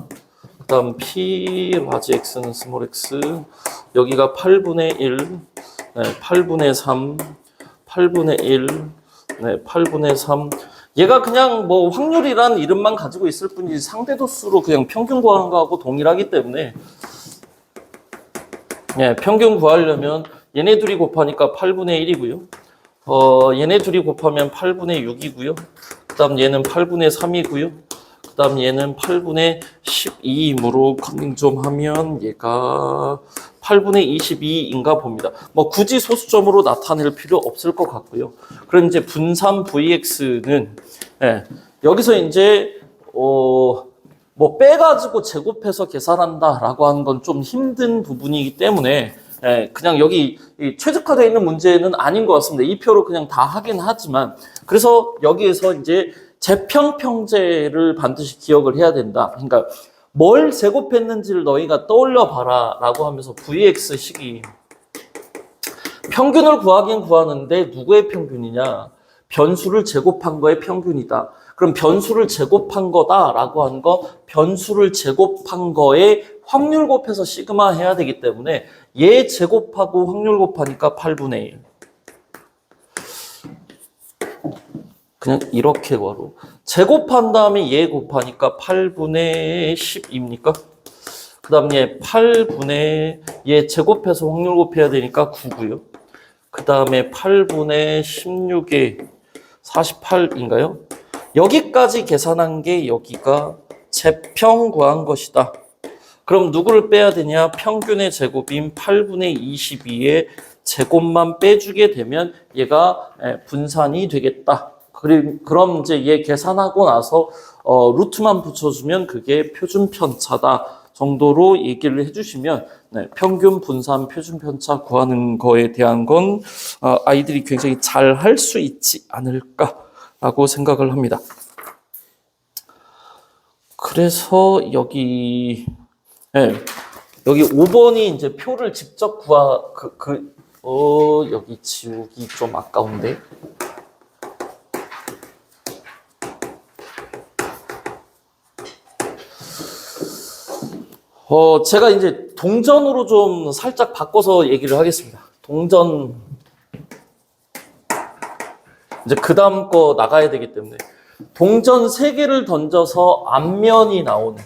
그 다음 p 라지 x는 스몰 x, 여기가 8분의 1, 네, 8분의 3, 8분의 1, 네, 8분의 3, 얘가 그냥 확률이란 이름만 가지고 있을 뿐이지 상대도수로 그냥 평균 구하는 거하고 동일하기 때문에 예, 평균 구하려면 얘네 둘이 곱하니까 8분의 1이고요. 얘네 둘이 곱하면 8분의 6이고요. 그 다음 얘는 8분의 3이고요. 그 다음 얘는 8분의 12이므로 컨닝 좀 하면 얘가 8분의 22인가 봅니다. 굳이 소수점으로 나타낼 필요 없을 것 같고요. 그럼 이제 분산 VX는 여기서 이제 빼가지고 제곱해서 계산한다라고 하는 건 좀 힘든 부분이기 때문에 그냥 여기 최적화되어 있는 문제는 아닌 것 같습니다. 이 표로 그냥 다 하긴 하지만 그래서 여기에서 이제 재평평제를 반드시 기억을 해야 된다. 그러니까 뭘 제곱했는지를 너희가 떠올려 봐라 라고 하면서 VX식이 평균을 구하긴 구하는데 누구의 평균이냐? 변수를 제곱한 거의 평균이다. 그럼 변수를 제곱한 거다라고 하는 거 변수를 제곱한 거에 확률 곱해서 시그마 해야 되기 때문에 얘 제곱하고 확률 곱하니까 8분의 1. 그냥 이렇게 걸어. 제곱한 다음에 얘 곱하니까 8분의 10입니까? 그 다음 얘 8분의 얘 제곱해서 확률 곱해야 되니까 9고요. 그 다음에 8분의 16에 48인가요? 여기까지 계산한 게 여기가 제평 구한 것이다. 그럼 누구를 빼야 되냐? 평균의 제곱인 8분의 22의 제곱만 빼주게 되면 얘가 분산이 되겠다. 그럼 이제 얘 계산하고 나서 루트만 붙여주면 그게 표준 편차다 정도로 얘기를 해주시면 평균 분산 표준 편차 구하는 거에 대한 건 아이들이 굉장히 잘 할 수 있지 않을까라고 생각을 합니다. 그래서 여기 5번이 이제 표를 직접 여기 지우기 좀 아까운데. 제가 이제 동전으로 좀 살짝 바꿔서 얘기를 하겠습니다. 동전, 이제 그 다음 거 나가야 되기 때문에. 동전 3개를 던져서 앞면이 나오는.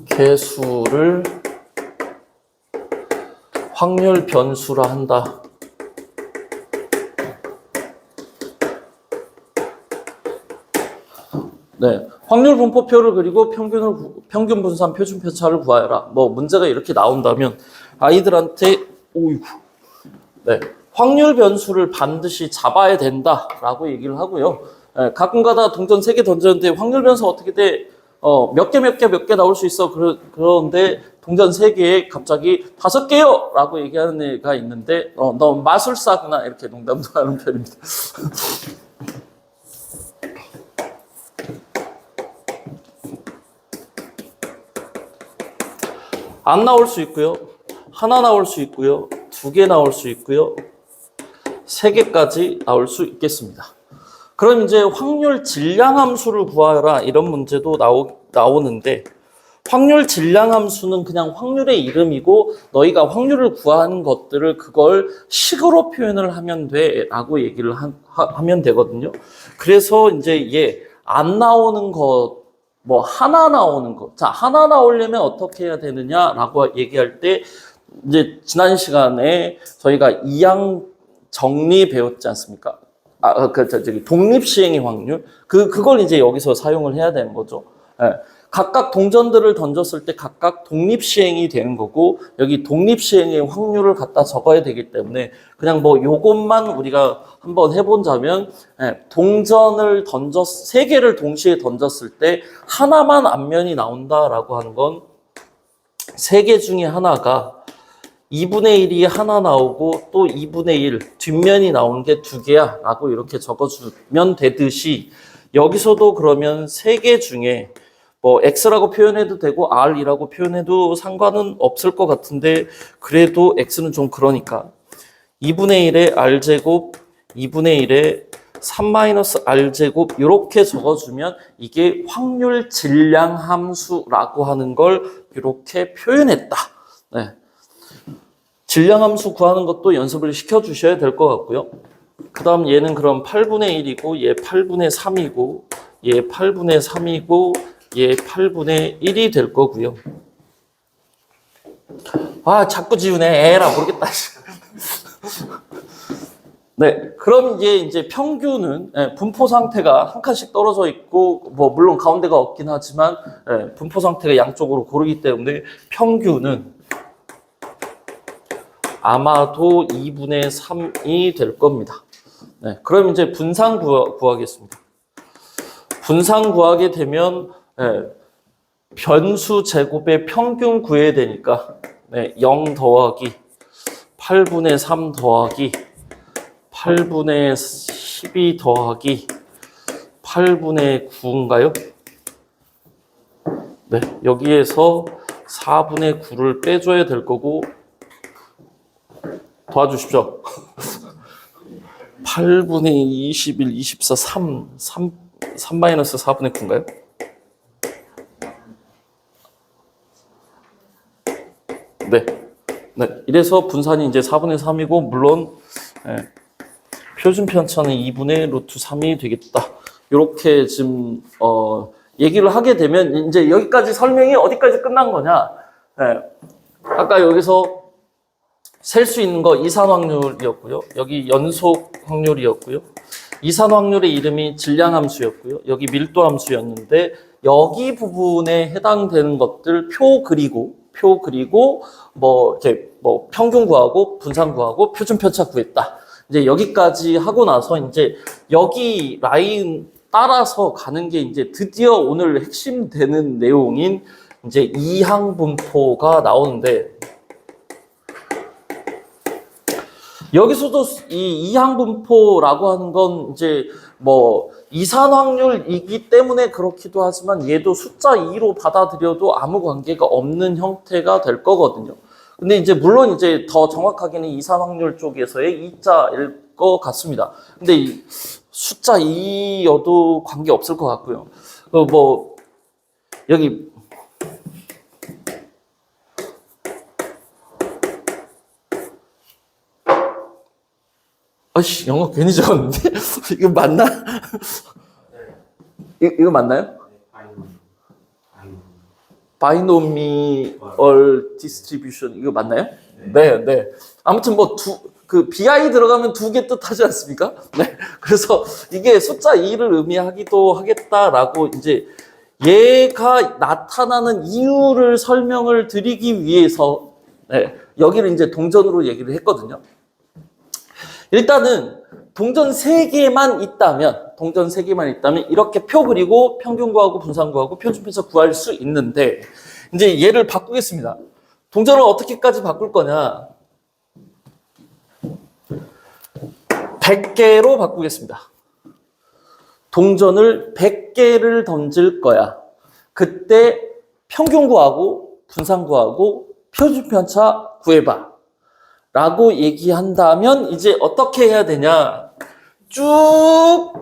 개수를 확률 변수라 한다. 네, 확률 분포표를 그리고 평균 분산 표준 편차를 구하여라. 뭐 문제가 이렇게 나온다면 아이들한테 네, 확률 변수를 반드시 잡아야 된다라고 얘기를 하고요. 네, 가끔가다 동전 3개 던졌는데 확률 변수 어떻게 돼? 몇 개 나올 수 있어. 그런데 동전 3개에 갑자기 5개요! 라고 얘기하는 애가 있는데, 너 마술사구나. 이렇게 농담도 하는 편입니다. 안 나올 수 있고요. 하나 나올 수 있고요. 2개 나올 수 있고요. 3개까지 나올 수 있겠습니다. 그럼 이제 확률 질량 함수를 구하라 이런 문제도 나오는데 확률 질량 함수는 그냥 확률의 이름이고 너희가 확률을 구하는 것들을 그걸 식으로 표현을 하면 돼 라고 얘기를 하면 되거든요. 그래서 이제 얘 안 나오는 것 뭐 하나 나오는 것. 자, 하나 나오려면 어떻게 해야 되느냐라고 얘기할 때 이제 지난 시간에 저희가 이항 정리 배웠지 않습니까? 독립시행의 확률. 그걸 이제 여기서 사용을 해야 되는 거죠. 예. 각각 동전들을 던졌을 때 각각 독립시행이 되는 거고, 여기 독립시행의 확률을 갖다 적어야 되기 때문에, 그냥 뭐 요것만 우리가 한번 해본다면, 동전을 3개를 동시에 던졌을 때, 하나만 앞면이 나온다라고 하는 건, 3개 중에 하나가 2분의 1이 하나 나오고 또 2분의 1 뒷면이 나오는 게 2개야 라고 이렇게 적어주면 되듯이 여기서도 그러면 3개 중에 뭐 X라고 표현해도 되고 R이라고 표현해도 상관은 없을 것 같은데 그래도 X는 좀 그러니까 2분의 1의 R제곱 2분의 1의 3-R제곱 이렇게 적어주면 이게 확률 질량 함수라고 하는 걸 이렇게 표현했다. 네. 질량 함수 구하는 것도 연습을 시켜주셔야 될 것 같고요. 그 다음 얘는 그럼 8분의 1이고 얘 8분의 3이고 얘 8분의 3이고 얘 8분의 1이 될 거고요. 아 자꾸 지우네. 에라 모르겠다. 네, 그럼 이제 평균은 분포 상태가 한 칸씩 떨어져 있고 뭐 물론 가운데가 없긴 하지만 분포 상태가 양쪽으로 고르기 때문에 평균은 아마도 2분의 3이 될 겁니다. 네, 그럼 이제 분산 구하겠습니다. 분산 구하게 되면 변수 제곱의 평균 구해야 되니까 0 더하기 8분의 3 더하기 8분의 12 더하기 8분의 9인가요? 네, 여기에서 4분의 9를 빼줘야 될 거고 도와주십시오. 8분의 21, 24, 3-4분의 9인가요? 네. 이래서 분산이 이제 4분의 3이고, 물론, 표준 편차는 2분의 루트 3이 되겠다. 이렇게 지금, 얘기를 하게 되면, 이제 여기까지 설명이 어디까지 끝난 거냐. 아까 여기서 셀 수 있는 거 이산 확률이었고요. 여기 연속 확률이었고요. 이산 확률의 이름이 질량 함수였고요. 여기 밀도 함수였는데 여기 부분에 해당되는 것들 표 그리고 뭐 이렇게 뭐 평균 구하고 분산 구하고 표준 편차 구했다. 이제 여기까지 하고 나서 이제 여기 라인 따라서 가는 게 이제 드디어 오늘 핵심 되는 내용인 이제 이항분포가 나오는데, 여기서도 이 이항분포라고 하는 건 이제 뭐 이산 확률이기 때문에 그렇기도 하지만 얘도 숫자 2로 받아들여도 아무 관계가 없는 형태가 될 거거든요. 근데 이제 물론 이제 더 정확하게는 이산 확률 쪽에서의 2자일 것 같습니다. 근데 이 숫자 2여도 관계 없을 것 같고요. 뭐 여기 아씨, 영어 괜히 적었는데? 이거 맞나? 이거 맞나요? 바이노미얼 디스트리뷰션 이거 맞나요? 네, 네. 아무튼 뭐 BI 들어가면 두 개 뜻하지 않습니까? 네. 그래서 이게 숫자 2를 의미하기도 하겠다라고 이제 얘가 나타나는 이유를 설명을 드리기 위해서 네, 여기를 이제 동전으로 얘기를 했거든요. 일단은 동전 3개만 있다면 이렇게 표 그리고 평균 구하고 분산 구하고 표준 편차 구할 수 있는데, 이제 얘를 바꾸겠습니다. 동전을 어떻게까지 바꿀 거냐? 100개로 바꾸겠습니다. 동전을 100개를 던질 거야. 그때 평균 구하고 분산 구하고 표준 편차 구해봐 라고 얘기한다면 이제 어떻게 해야 되냐? 쭉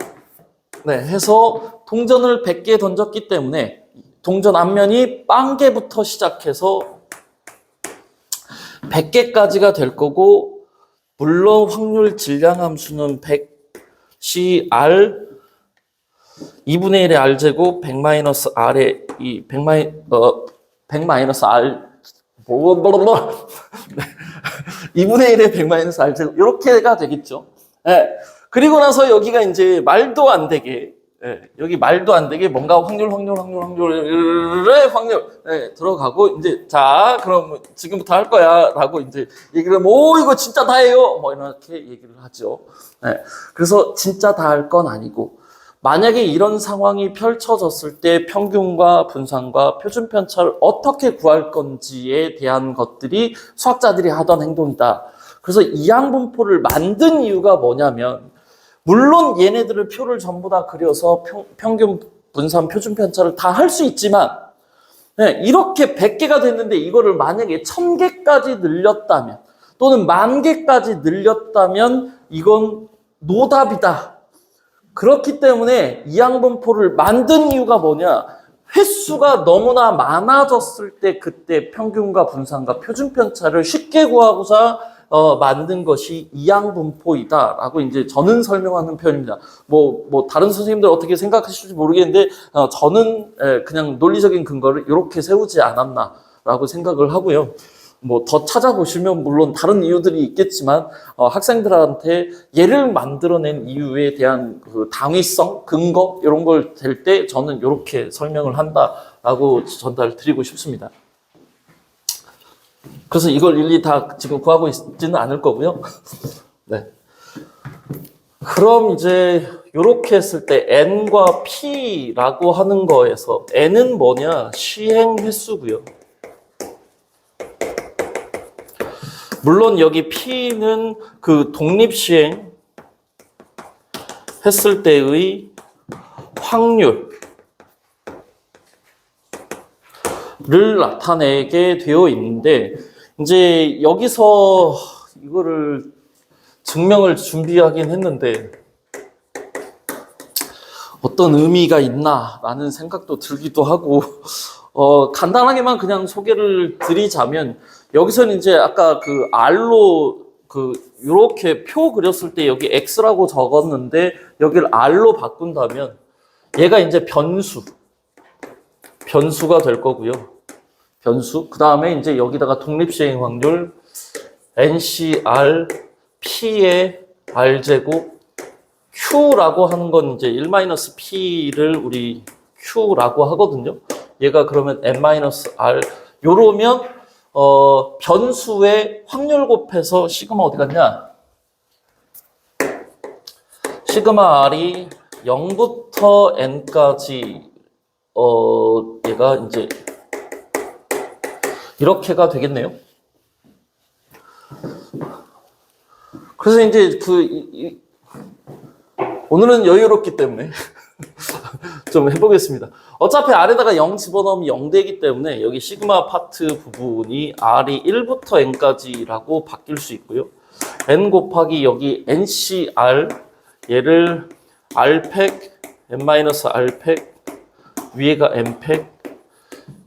해서 동전을 100개 던졌기 때문에 동전 앞면이 빵개부터 시작해서 100개까지가 될 거고, 물론 확률 질량 함수는 100 R 2분의 1의 R제곱 100 마이너스 R의 100 마이너스 R 2분의 1의 100 마이너스 R제곱 이렇게가 되겠죠. 네. 그리고 나서 여기가 이제 말도 안 되게 여기 말도 안 되게 뭔가 확률의 확률 들어가고, 이제 자 그럼 지금부터 할 거야 라고 이제 얘기를 하면 오 이거 진짜 다예요 뭐 이렇게 얘기를 하죠. 그래서 진짜 다 할 건 아니고, 만약에 이런 상황이 펼쳐졌을 때 평균과 분산과 표준 편차를 어떻게 구할 건지에 대한 것들이 수학자들이 하던 행동이다. 그래서 이항분포를 만든 이유가 뭐냐면, 물론 얘네들을 표를 전부 다 그려서 평균, 분산, 표준 편차를 다 할 수 있지만, 이렇게 100개가 됐는데 이거를 만약에 1000개까지 늘렸다면 또는 10,000개까지 늘렸다면 이건 노답이다. 그렇기 때문에 이항분포를 만든 이유가 뭐냐? 횟수가 너무나 많아졌을 때 그때 평균과 분산과 표준 편차를 쉽게 구하고자 만든 것이 이항분포이다라고 이제 저는 설명하는 편입니다. 뭐 다른 선생님들 어떻게 생각하실지 모르겠는데 저는 그냥 논리적인 근거를 이렇게 세우지 않았나라고 생각을 하고요. 뭐 더 찾아보시면 물론 다른 이유들이 있겠지만 학생들한테 얘를 만들어낸 이유에 대한 그 당위성, 근거 이런 걸 댈 때 저는 이렇게 설명을 한다라고 전달드리고 싶습니다. 그래서 이걸 일일이 다 지금 구하고 있지는 않을 거고요. 네. 그럼 이제 이렇게 했을 때 n과 p라고 하는 거에서 n은 뭐냐? 시행 횟수고요. 물론 여기 P는 그 독립시행 했을 때의 확률을 나타내게 되어 있는데, 이제 여기서 이거를 증명을 준비하긴 했는데 어떤 의미가 있나라는 생각도 들기도 하고, 간단하게만 그냥 소개를 드리자면, 여기서는 이제 아까 그 R로 요렇게 표 그렸을 때 여기 X라고 적었는데 여기를 R로 바꾼다면 얘가 이제 변수가 될 거고요. 변수. 그 다음에 이제 여기다가 독립시행 확률 NCR P의 R제곱 Q라고 하는 건 이제 1-P를 우리 Q라고 하거든요. 얘가 그러면 N-R 요러면 변수의 확률 곱해서 시그마 어디 갔냐? 시그마 R이 0부터 N까지 얘가 이제 이렇게가 되겠네요. 그래서 이제 오늘은 여유롭기 때문에 좀 해보겠습니다. 어차피 R에다가 0 집어넣으면 0 되기 때문에 여기 시그마 파트 부분이 R이 1부터 N까지라고 바뀔 수 있고요. N 곱하기 여기 NCR 얘를 R팩, N-R팩, 위에가 N팩,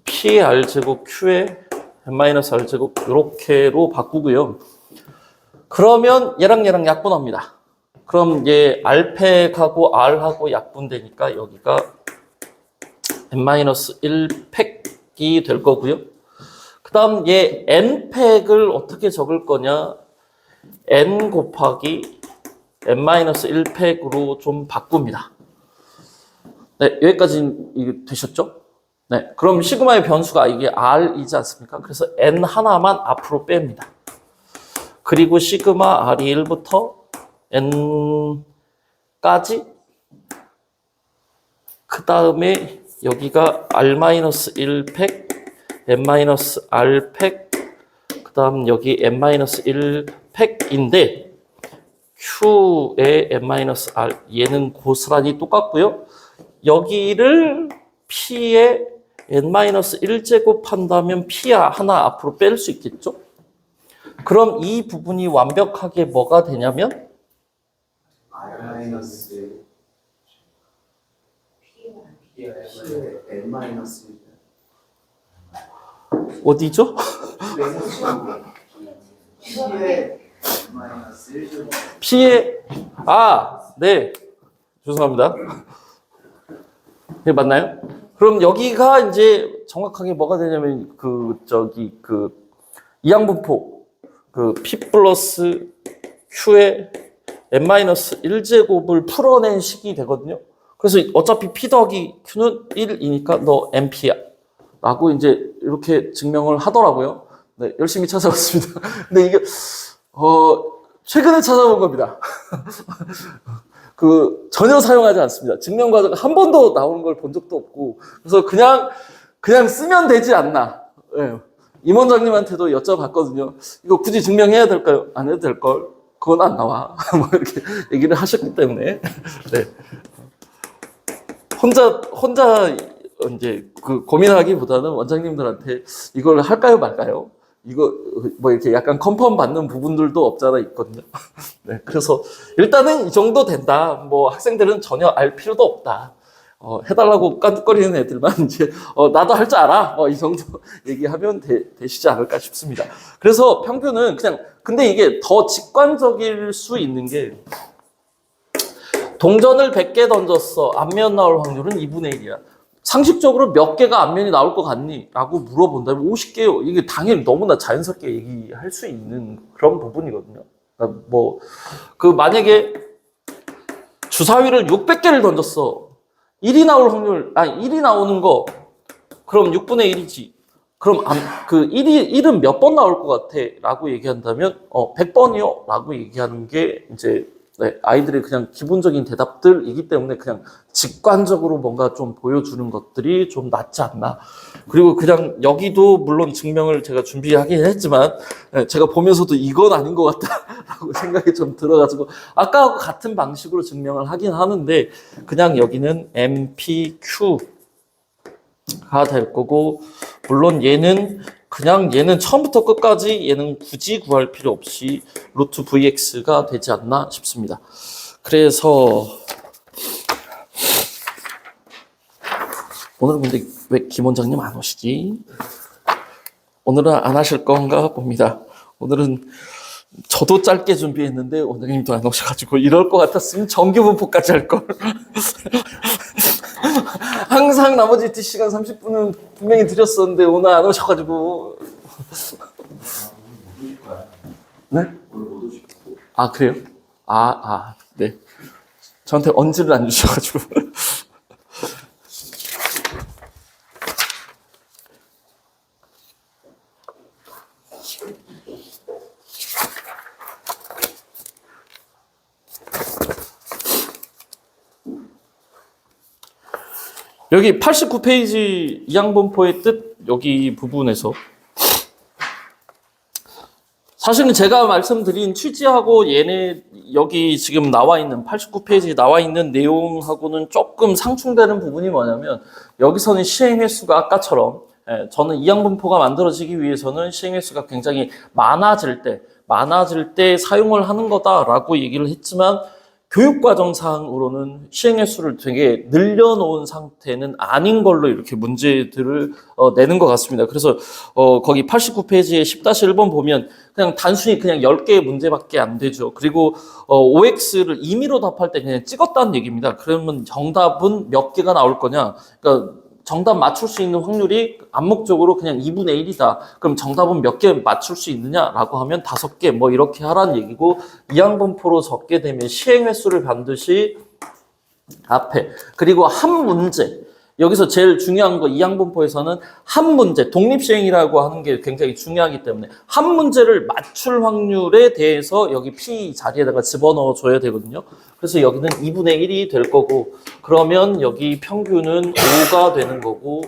P의 R제곱, Q의 N-R제곱 이렇게로 바꾸고요. 그러면 얘랑 약분합니다. 그럼 얘 R팩하고 R하고 약분되니까 여기가 N-1팩이 될 거고요. 그 다음 얘 N팩을 어떻게 적을 거냐? N 곱하기 N-1팩으로 좀 바꿉니다. 네, 여기까지 되셨죠? 네, 그럼 시그마의 변수가 이게 R이지 않습니까? 그래서 N 하나만 앞으로 뺍니다. 그리고 시그마 R이 1부터 N까지 그 다음에 여기가 R-1팩, N-R팩 그 다음 여기 N-1팩인데 Q의 N-R 얘는 고스란히 똑같고요. 여기를 P의 N-1제곱 한다면 P 하나 앞으로 뺄 수 있겠죠? 그럼 이 부분이 완벽하게 뭐가 되냐면 R-N-1 어디죠? P의 네, 죄송합니다. 네, 맞나요? 그럼 여기가 이제 정확하게 뭐가 되냐면 이항분포 P 플러스 Q의 N-1제곱을 풀어낸 식이 되거든요. 그래서 어차피 P 더하기 Q는 1이니까 너 NP야 라고 이제 이렇게 증명을 하더라고요. 네, 열심히 찾아봤습니다. 근데 이게 최근에 찾아본 겁니다. 전혀 사용하지 않습니다. 증명 과정 한 번도 나오는 걸 본 적도 없고, 그래서 그냥 쓰면 되지 않나. 네. 임원장님한테도 여쭤봤거든요. 이거 굳이 증명해야 될까요? 안 해도 될걸? 그건 안 나와. 뭐 이렇게 얘기를 하셨기 때문에. 네. 혼자 이제 고민하기보다는 원장님들한테 이걸 할까요, 말까요? 이거 뭐 이렇게 약간 컨펌 받는 부분들도 없잖아 있거든요. 네, 그래서 일단은 이 정도 된다. 뭐 학생들은 전혀 알 필요도 없다. 해달라고 깐죽거리는 애들만 이제 나도 할 줄 알아. 이 정도 얘기하면 되시지 않을까 싶습니다. 그래서 평균은 그냥 근데 이게 더 직관적일 수 있는 게 동전을 100개 던졌어. 앞면 나올 확률은 2분의 1이야. 상식적으로 몇 개가 앞면이 나올 것 같니? 라고 물어본다면 50개요. 이게 당연히 너무나 자연스럽게 얘기할 수 있는 그런 부분이거든요. 그러니까 만약에 주사위를 600개를 던졌어. 1이 나올 확률, 1이 나오는 거, 그럼 6분의 1이지. 그럼 1은 몇 번 나올 것 같아? 라고 얘기한다면, 100번이요. 라고 얘기하는 게 이제 네, 아이들의 그냥 기본적인 대답들이기 때문에 그냥 직관적으로 뭔가 좀 보여주는 것들이 좀 낫지 않나. 그리고 그냥 여기도 물론 증명을 제가 준비하긴 했지만 제가 보면서도 이건 아닌 것 같다라고 생각이 좀 들어가지고 아까하고 같은 방식으로 증명을 하긴 하는데 그냥 여기는 MPQ가 될 거고 물론 얘는 처음부터 끝까지 얘는 굳이 구할 필요 없이 루트 VX가 되지 않나 싶습니다. 그래서 오늘은 근데 왜 김 원장님 안 오시지? 오늘은 안 하실 건가 봅니다. 오늘은 저도 짧게 준비했는데 원장님도 안 오셔가지고 이럴 것 같았으면 정규 분포까지 할 걸. 항상 나머지 T시간 30분은 분명히 드렸었는데 오늘 안 오셔가지고 네? 오늘 못 오시고. 아, 그래요? 네. 저한테 언지를 안 주셔가지고. 여기 89페이지 이항분포의 뜻, 여기 부분에서 사실은 제가 말씀드린 취지하고 얘네 여기 지금 나와 있는 89페이지에 나와 있는 내용하고는 조금 상충되는 부분이 뭐냐면 여기서는 시행 횟수가 아까처럼 저는 이항분포가 만들어지기 위해서는 시행 횟수가 굉장히 많아질 때 사용을 하는 거다라고 얘기를 했지만 교육과정상으로는 시행 횟수를 되게 늘려놓은 상태는 아닌 걸로 이렇게 문제들을 내는 것 같습니다. 그래서 거기 89페이지에 10-1번 보면 그냥 단순히 그냥 10개의 문제밖에 안 되죠. 그리고 OX를 임의로 답할 때 그냥 찍었다는 얘기입니다. 그러면 정답은 몇 개가 나올 거냐? 그러니까 정답 맞출 수 있는 확률이 암묵적으로 그냥 2분의 1이다. 그럼 정답은 몇 개 맞출 수 있느냐라고 하면 5개 뭐 이렇게 하라는 얘기고 이항분포로 적게 되면 시행 횟수를 반드시 앞에 그리고 한 문제 여기서 제일 중요한 거 이항분포에서는 한 문제 독립시행이라고 하는 게 굉장히 중요하기 때문에 한 문제를 맞출 확률에 대해서 여기 P 자리에다가 집어넣어 줘야 되거든요. 그래서 여기는 2분의 1이 될 거고 그러면 여기 평균은 5가 되는 거고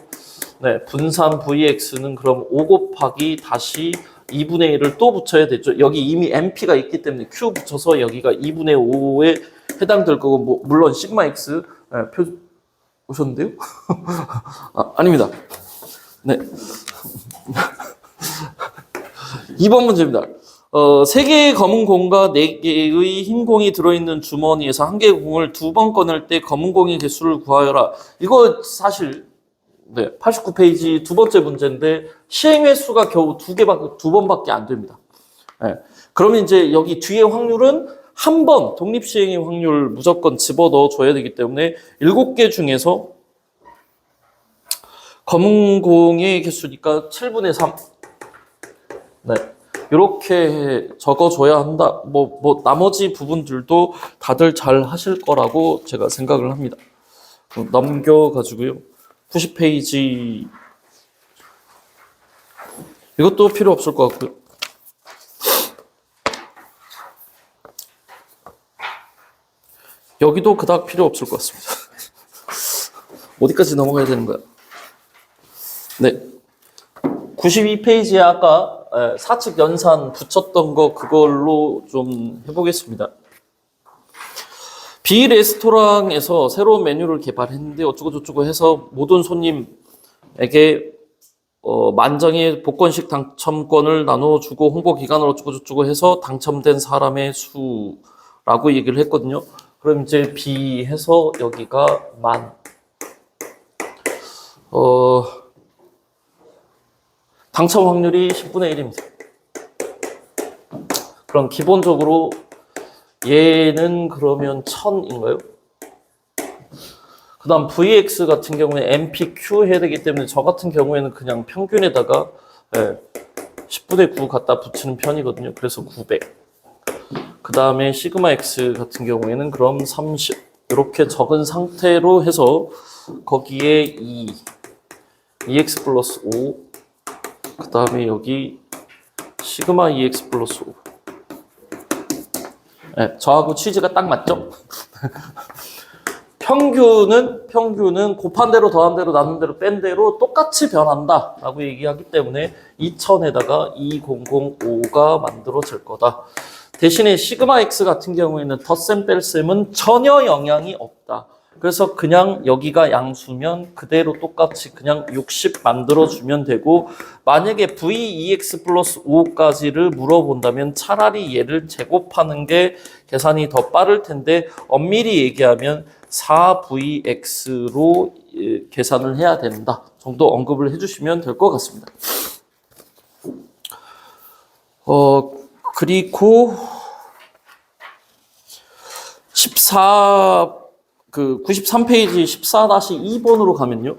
네, 분산 VX는 그럼 5 곱하기 다시 2분의 1을 또 붙여야 되죠. 여기 이미 MP가 있기 때문에 Q 붙여서 여기가 2분의 5에 해당될 거고 뭐 물론 시그마 X 네, 오셨는데요? 아닙니다. 네. 2번 문제입니다. 3개의 검은 공과 4개의 흰 공이 들어있는 주머니에서 1개의 공을 2번 꺼낼 때 검은 공의 개수를 구하여라. 이거 사실 89페이지 두 번째 문제인데 시행 횟수가 겨우 2번밖에 안 됩니다. 네. 그러면 이제 여기 뒤에 확률은 한 번 독립시행의 확률 무조건 집어넣어 줘야 되기 때문에 7개 중에서 검은 공의 개수니까 7분의 3. 네. 이렇게 적어줘야 한다. 뭐 나머지 부분들도 다들 잘 하실 거라고 제가 생각을 합니다. 넘겨가지고요. 90페이지 이것도 필요 없을 것 같고요. 여기도 그닥 필요 없을 것 같습니다. 어디까지 넘어가야 되는 거야? 네. 92페이지에 아까 사측 연산 붙였던 거 그걸로 좀 해보겠습니다. 비 레스토랑에서 새로운 메뉴를 개발했는데 어쩌고저쩌고 해서 모든 손님에게 만장의 복권식 당첨권을 나눠주고 홍보 기간을 어쩌고저쩌고 해서 당첨된 사람의 수라고 얘기를 했거든요. 그럼 이제 B 해서 여기가 만. 당첨 확률이 10분의 1입니다. 그럼 기본적으로 얘는 그러면 1000인가요? 그 다음 VX 같은 경우에 MPQ 해야 되기 때문에 저 같은 경우에는 그냥 평균에다가 10분의 9 갖다 붙이는 편이거든요. 그래서 900. 그 다음에 시그마 X 같은 경우에는 그럼 30 이렇게 적은 상태로 해서 거기에 2x 플러스 5 그 다음에 여기 시그마 2x 플러스 5 네, 저하고 취지가 딱 맞죠? 평균은 곱한 대로 더한 대로 나눈 대로 뺀 대로 똑같이 변한다 라고 얘기하기 때문에 2000에다가 2005가 만들어질 거다. 대신에 시그마 X 같은 경우에는 덧셈 뺄셈은 전혀 영향이 없다. 그래서 그냥 여기가 양수면 그대로 똑같이 그냥 60 만들어주면 되고 만약에 V2X 플러스 5까지를 물어본다면 차라리 얘를 제곱하는 게 계산이 더 빠를 텐데 엄밀히 얘기하면 4VX로 계산을 해야 된다 정도 언급을 해주시면 될 것 같습니다. 그리고 93페이지 14-2번으로 가면요.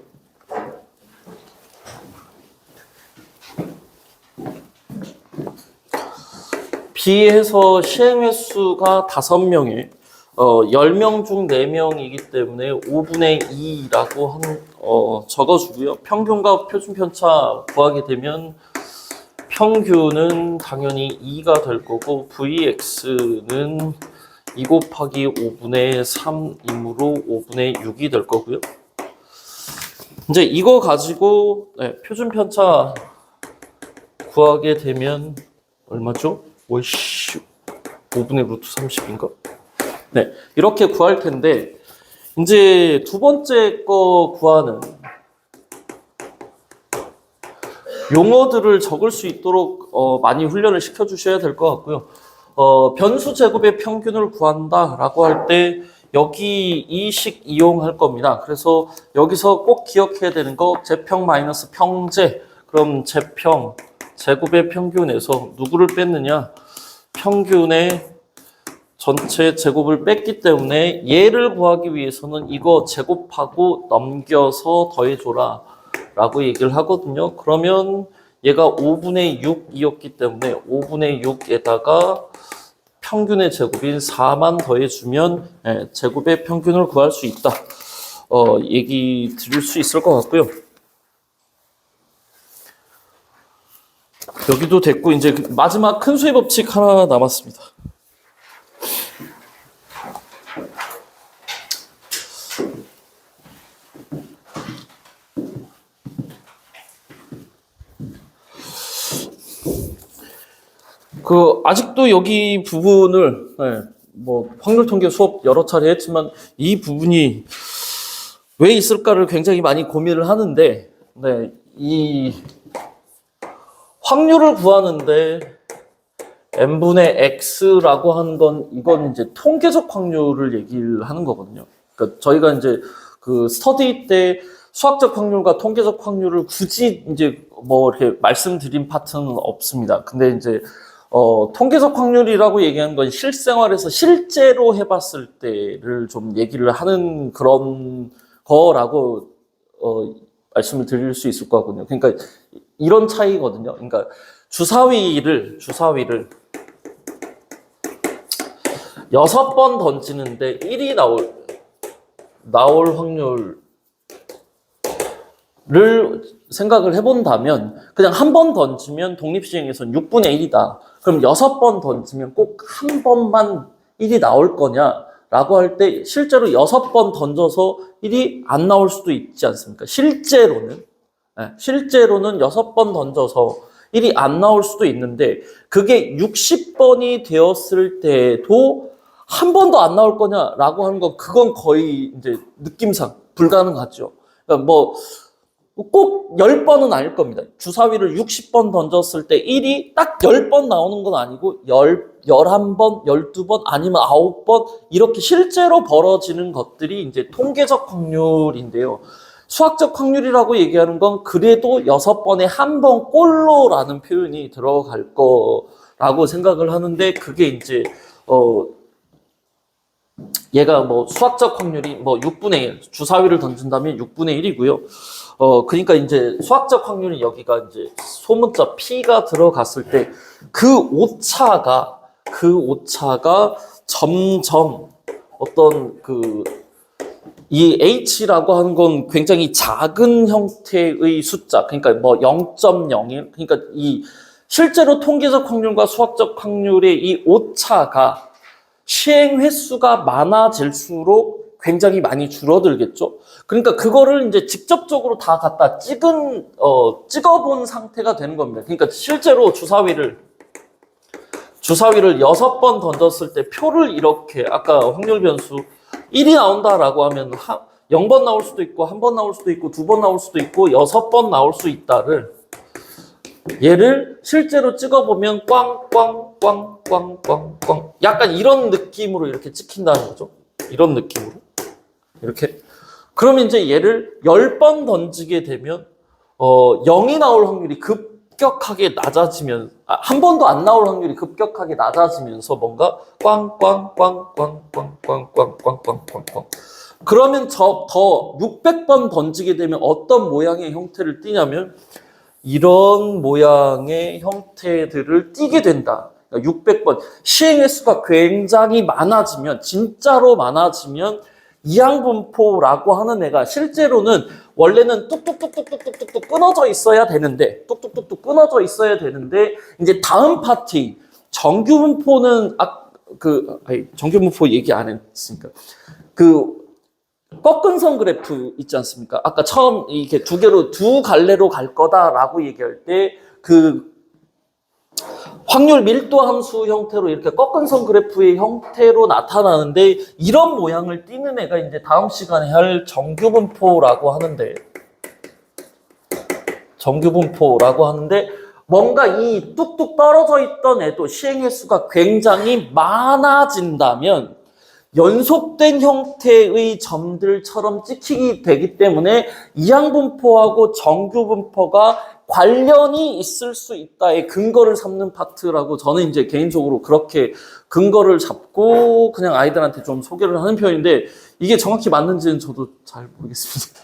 B에서 시행 횟수가 5명에 10명 중 4명이기 때문에 5분의 2라고 적어주고요. 평균과 표준 편차 구하게 되면 평균은 당연히 2가 될 거고 Vx는 2 곱하기 5분의 3이므로 5분의 6이 될 거고요. 이제 이거 가지고 표준 편차 구하게 되면 얼마죠? 오이씨, 5분의 루트 30인가? 네, 이렇게 구할 텐데 이제 두 번째 거 구하는 용어들을 적을 수 있도록 많이 훈련을 시켜주셔야 될 것 같고요. 변수 제곱의 평균을 구한다라고 할 때 여기 이 식 이용할 겁니다. 그래서 여기서 꼭 기억해야 되는 거 제평 마이너스 평제. 그럼 제평 제곱의 평균에서 누구를 뺐느냐? 평균의 전체 제곱을 뺐기 때문에 얘를 구하기 위해서는 이거 제곱하고 넘겨서 더해줘라 라고 얘기를 하거든요. 그러면 얘가 5분의 6이었기 때문에 5분의 6에다가 평균의 제곱인 4만 더해주면 제곱의 평균을 구할 수 있다. 얘기 드릴 수 있을 것 같고요. 여기도 됐고 이제 마지막 큰 수의 법칙 하나 남았습니다. 아직도 여기 부분을 확률 통계 수업 여러 차례 했지만 이 부분이 왜 있을까를 굉장히 많이 고민을 하는데 이 확률을 구하는데 n분의 x라고 하는 건 이건 이제 통계적 확률을 얘기를 하는 거거든요. 그러니까 저희가 이제 그 스터디 때 수학적 확률과 통계적 확률을 굳이 이제 이렇게 말씀드린 파트는 없습니다. 근데 이제 통계적 확률이라고 얘기하는 건 실생활에서 실제로 해봤을 때를 좀 얘기를 하는 그런 거라고 말씀을 드릴 수 있을 거거든요. 그러니까 이런 차이거든요. 그러니까 주사위를 6번 던지는데 1이 나올 확률을 생각을 해본다면 그냥 한 번 던지면 독립시행에서는 6분의 1이다. 그럼 6번 던지면 꼭 한 번만 1이 나올 거냐? 라고 할 때 실제로 6번 던져서 1이 안 나올 수도 있지 않습니까? 실제로는 6번 던져서 1이 안 나올 수도 있는데 그게 60번이 되었을 때도 한 번도 안 나올 거냐라고 하는 건 그건 거의 이제 느낌상 불가능하죠. 그러니까 꼭 10번은 아닐 겁니다. 주사위를 60번 던졌을 때 1이 딱 10번 나오는 건 아니고 11번, 12번 아니면 9번 이렇게 실제로 벌어지는 것들이 이제 통계적 확률인데요. 수학적 확률이라고 얘기하는 건 그래도 6번에 한 번 꼴로라는 표현이 들어갈 거라고 생각을 하는데 그게 이제 얘가 수학적 확률이 6분의 1, 주사위를 던진다면 6분의 1이고요. 그러니까 이제 수학적 확률이 여기가 이제 소문자 P가 들어갔을 때 그 오차가 점점 어떤 이 H라고 하는 건 굉장히 작은 형태의 숫자, 그러니까 0.01, 그러니까 이 실제로 통계적 확률과 수학적 확률의 이 오차가 시행 횟수가 많아질수록 굉장히 많이 줄어들겠죠. 그러니까 그거를 이제 직접적으로 다 갖다 찍어본 상태가 되는 겁니다. 그러니까 실제로 주사위를 6번 던졌을 때 표를 이렇게 아까 확률 변수 1이 나온다라고 하면 0번 나올 수도 있고 1번 나올 수도 있고 2번 나올 수도 있고 6번 나올 수 있다를 얘를 실제로 찍어보면 꽝꽝꽝꽝꽝꽝 약간 이런 느낌으로 이렇게 찍힌다는 거죠. 이런 느낌으로 이렇게. 그러면 이제 얘를 10번 던지게 되면 0이 나올 확률이 급격하게 낮아지면 한 번도 안 나올 확률이 급격하게 낮아지면서 뭔가 꽝꽝꽝꽝꽝꽝꽝꽝꽝꽝꽝 그러면 더 600번 던지게 되면 어떤 모양의 형태를 띠냐면 이런 모양의 형태들을 띠게 된다. 그러니까 600번. 시행 횟수가 굉장히 많아지면, 진짜로 많아지면 이항분포라고 하는 애가 실제로는 원래는 뚝뚝뚝뚝뚝뚝뚝 끊어져 있어야 되는데, 뚝뚝뚝뚝 끊어져 있어야 되는데, 이제 다음 파티, 정규분포는, 정규분포 얘기 안 했으니까. 꺾은 선 그래프 있지 않습니까? 아까 처음 이렇게 두 갈래로 갈 거다라고 얘기할 때, 확률 밀도 함수 형태로 이렇게 꺾은 선 그래프의 형태로 나타나는데, 이런 모양을 띠는 애가 이제 다음 시간에 할 정규분포라고 하는데, 뭔가 이 뚝뚝 떨어져 있던 애도 시행 횟수가 굉장히 많아진다면, 연속된 형태의 점들처럼 찍히게 되기 때문에 이항분포하고 정규분포가 관련이 있을 수 있다의 근거를 삼는 파트라고 저는 이제 개인적으로 그렇게 근거를 잡고 그냥 아이들한테 좀 소개를 하는 편인데, 이게 정확히 맞는지는 저도 잘 모르겠습니다.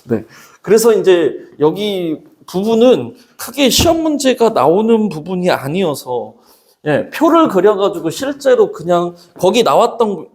네. 그래서 이제 여기 부분은 크게 시험 문제가 나오는 부분이 아니어서, 예, 표를 그려가지고 실제로 그냥 거기 나왔던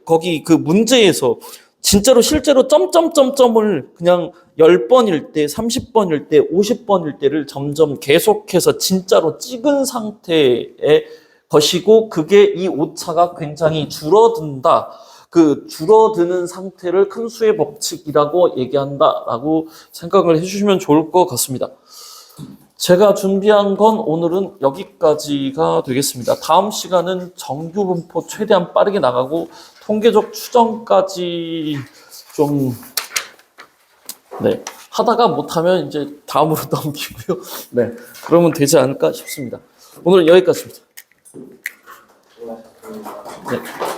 거기 그 문제에서 진짜로 실제로 점점점점을 그냥 10번일 때, 30번일 때, 50번일 때를 점점 계속해서 진짜로 찍은 상태의 것이고, 그게 이 오차가 굉장히 줄어든다. 그 줄어드는 상태를 큰 수의 법칙이라고 얘기한다라고 생각을 해주시면 좋을 것 같습니다. 제가 준비한 건 오늘은 여기까지가 되겠습니다. 다음 시간은 정규분포 최대한 빠르게 나가고 통계적 추정까지 좀 하다가 못하면 이제 다음으로 넘기고요. 네, 그러면 되지 않을까 싶습니다. 오늘 여기까지입니다. 네.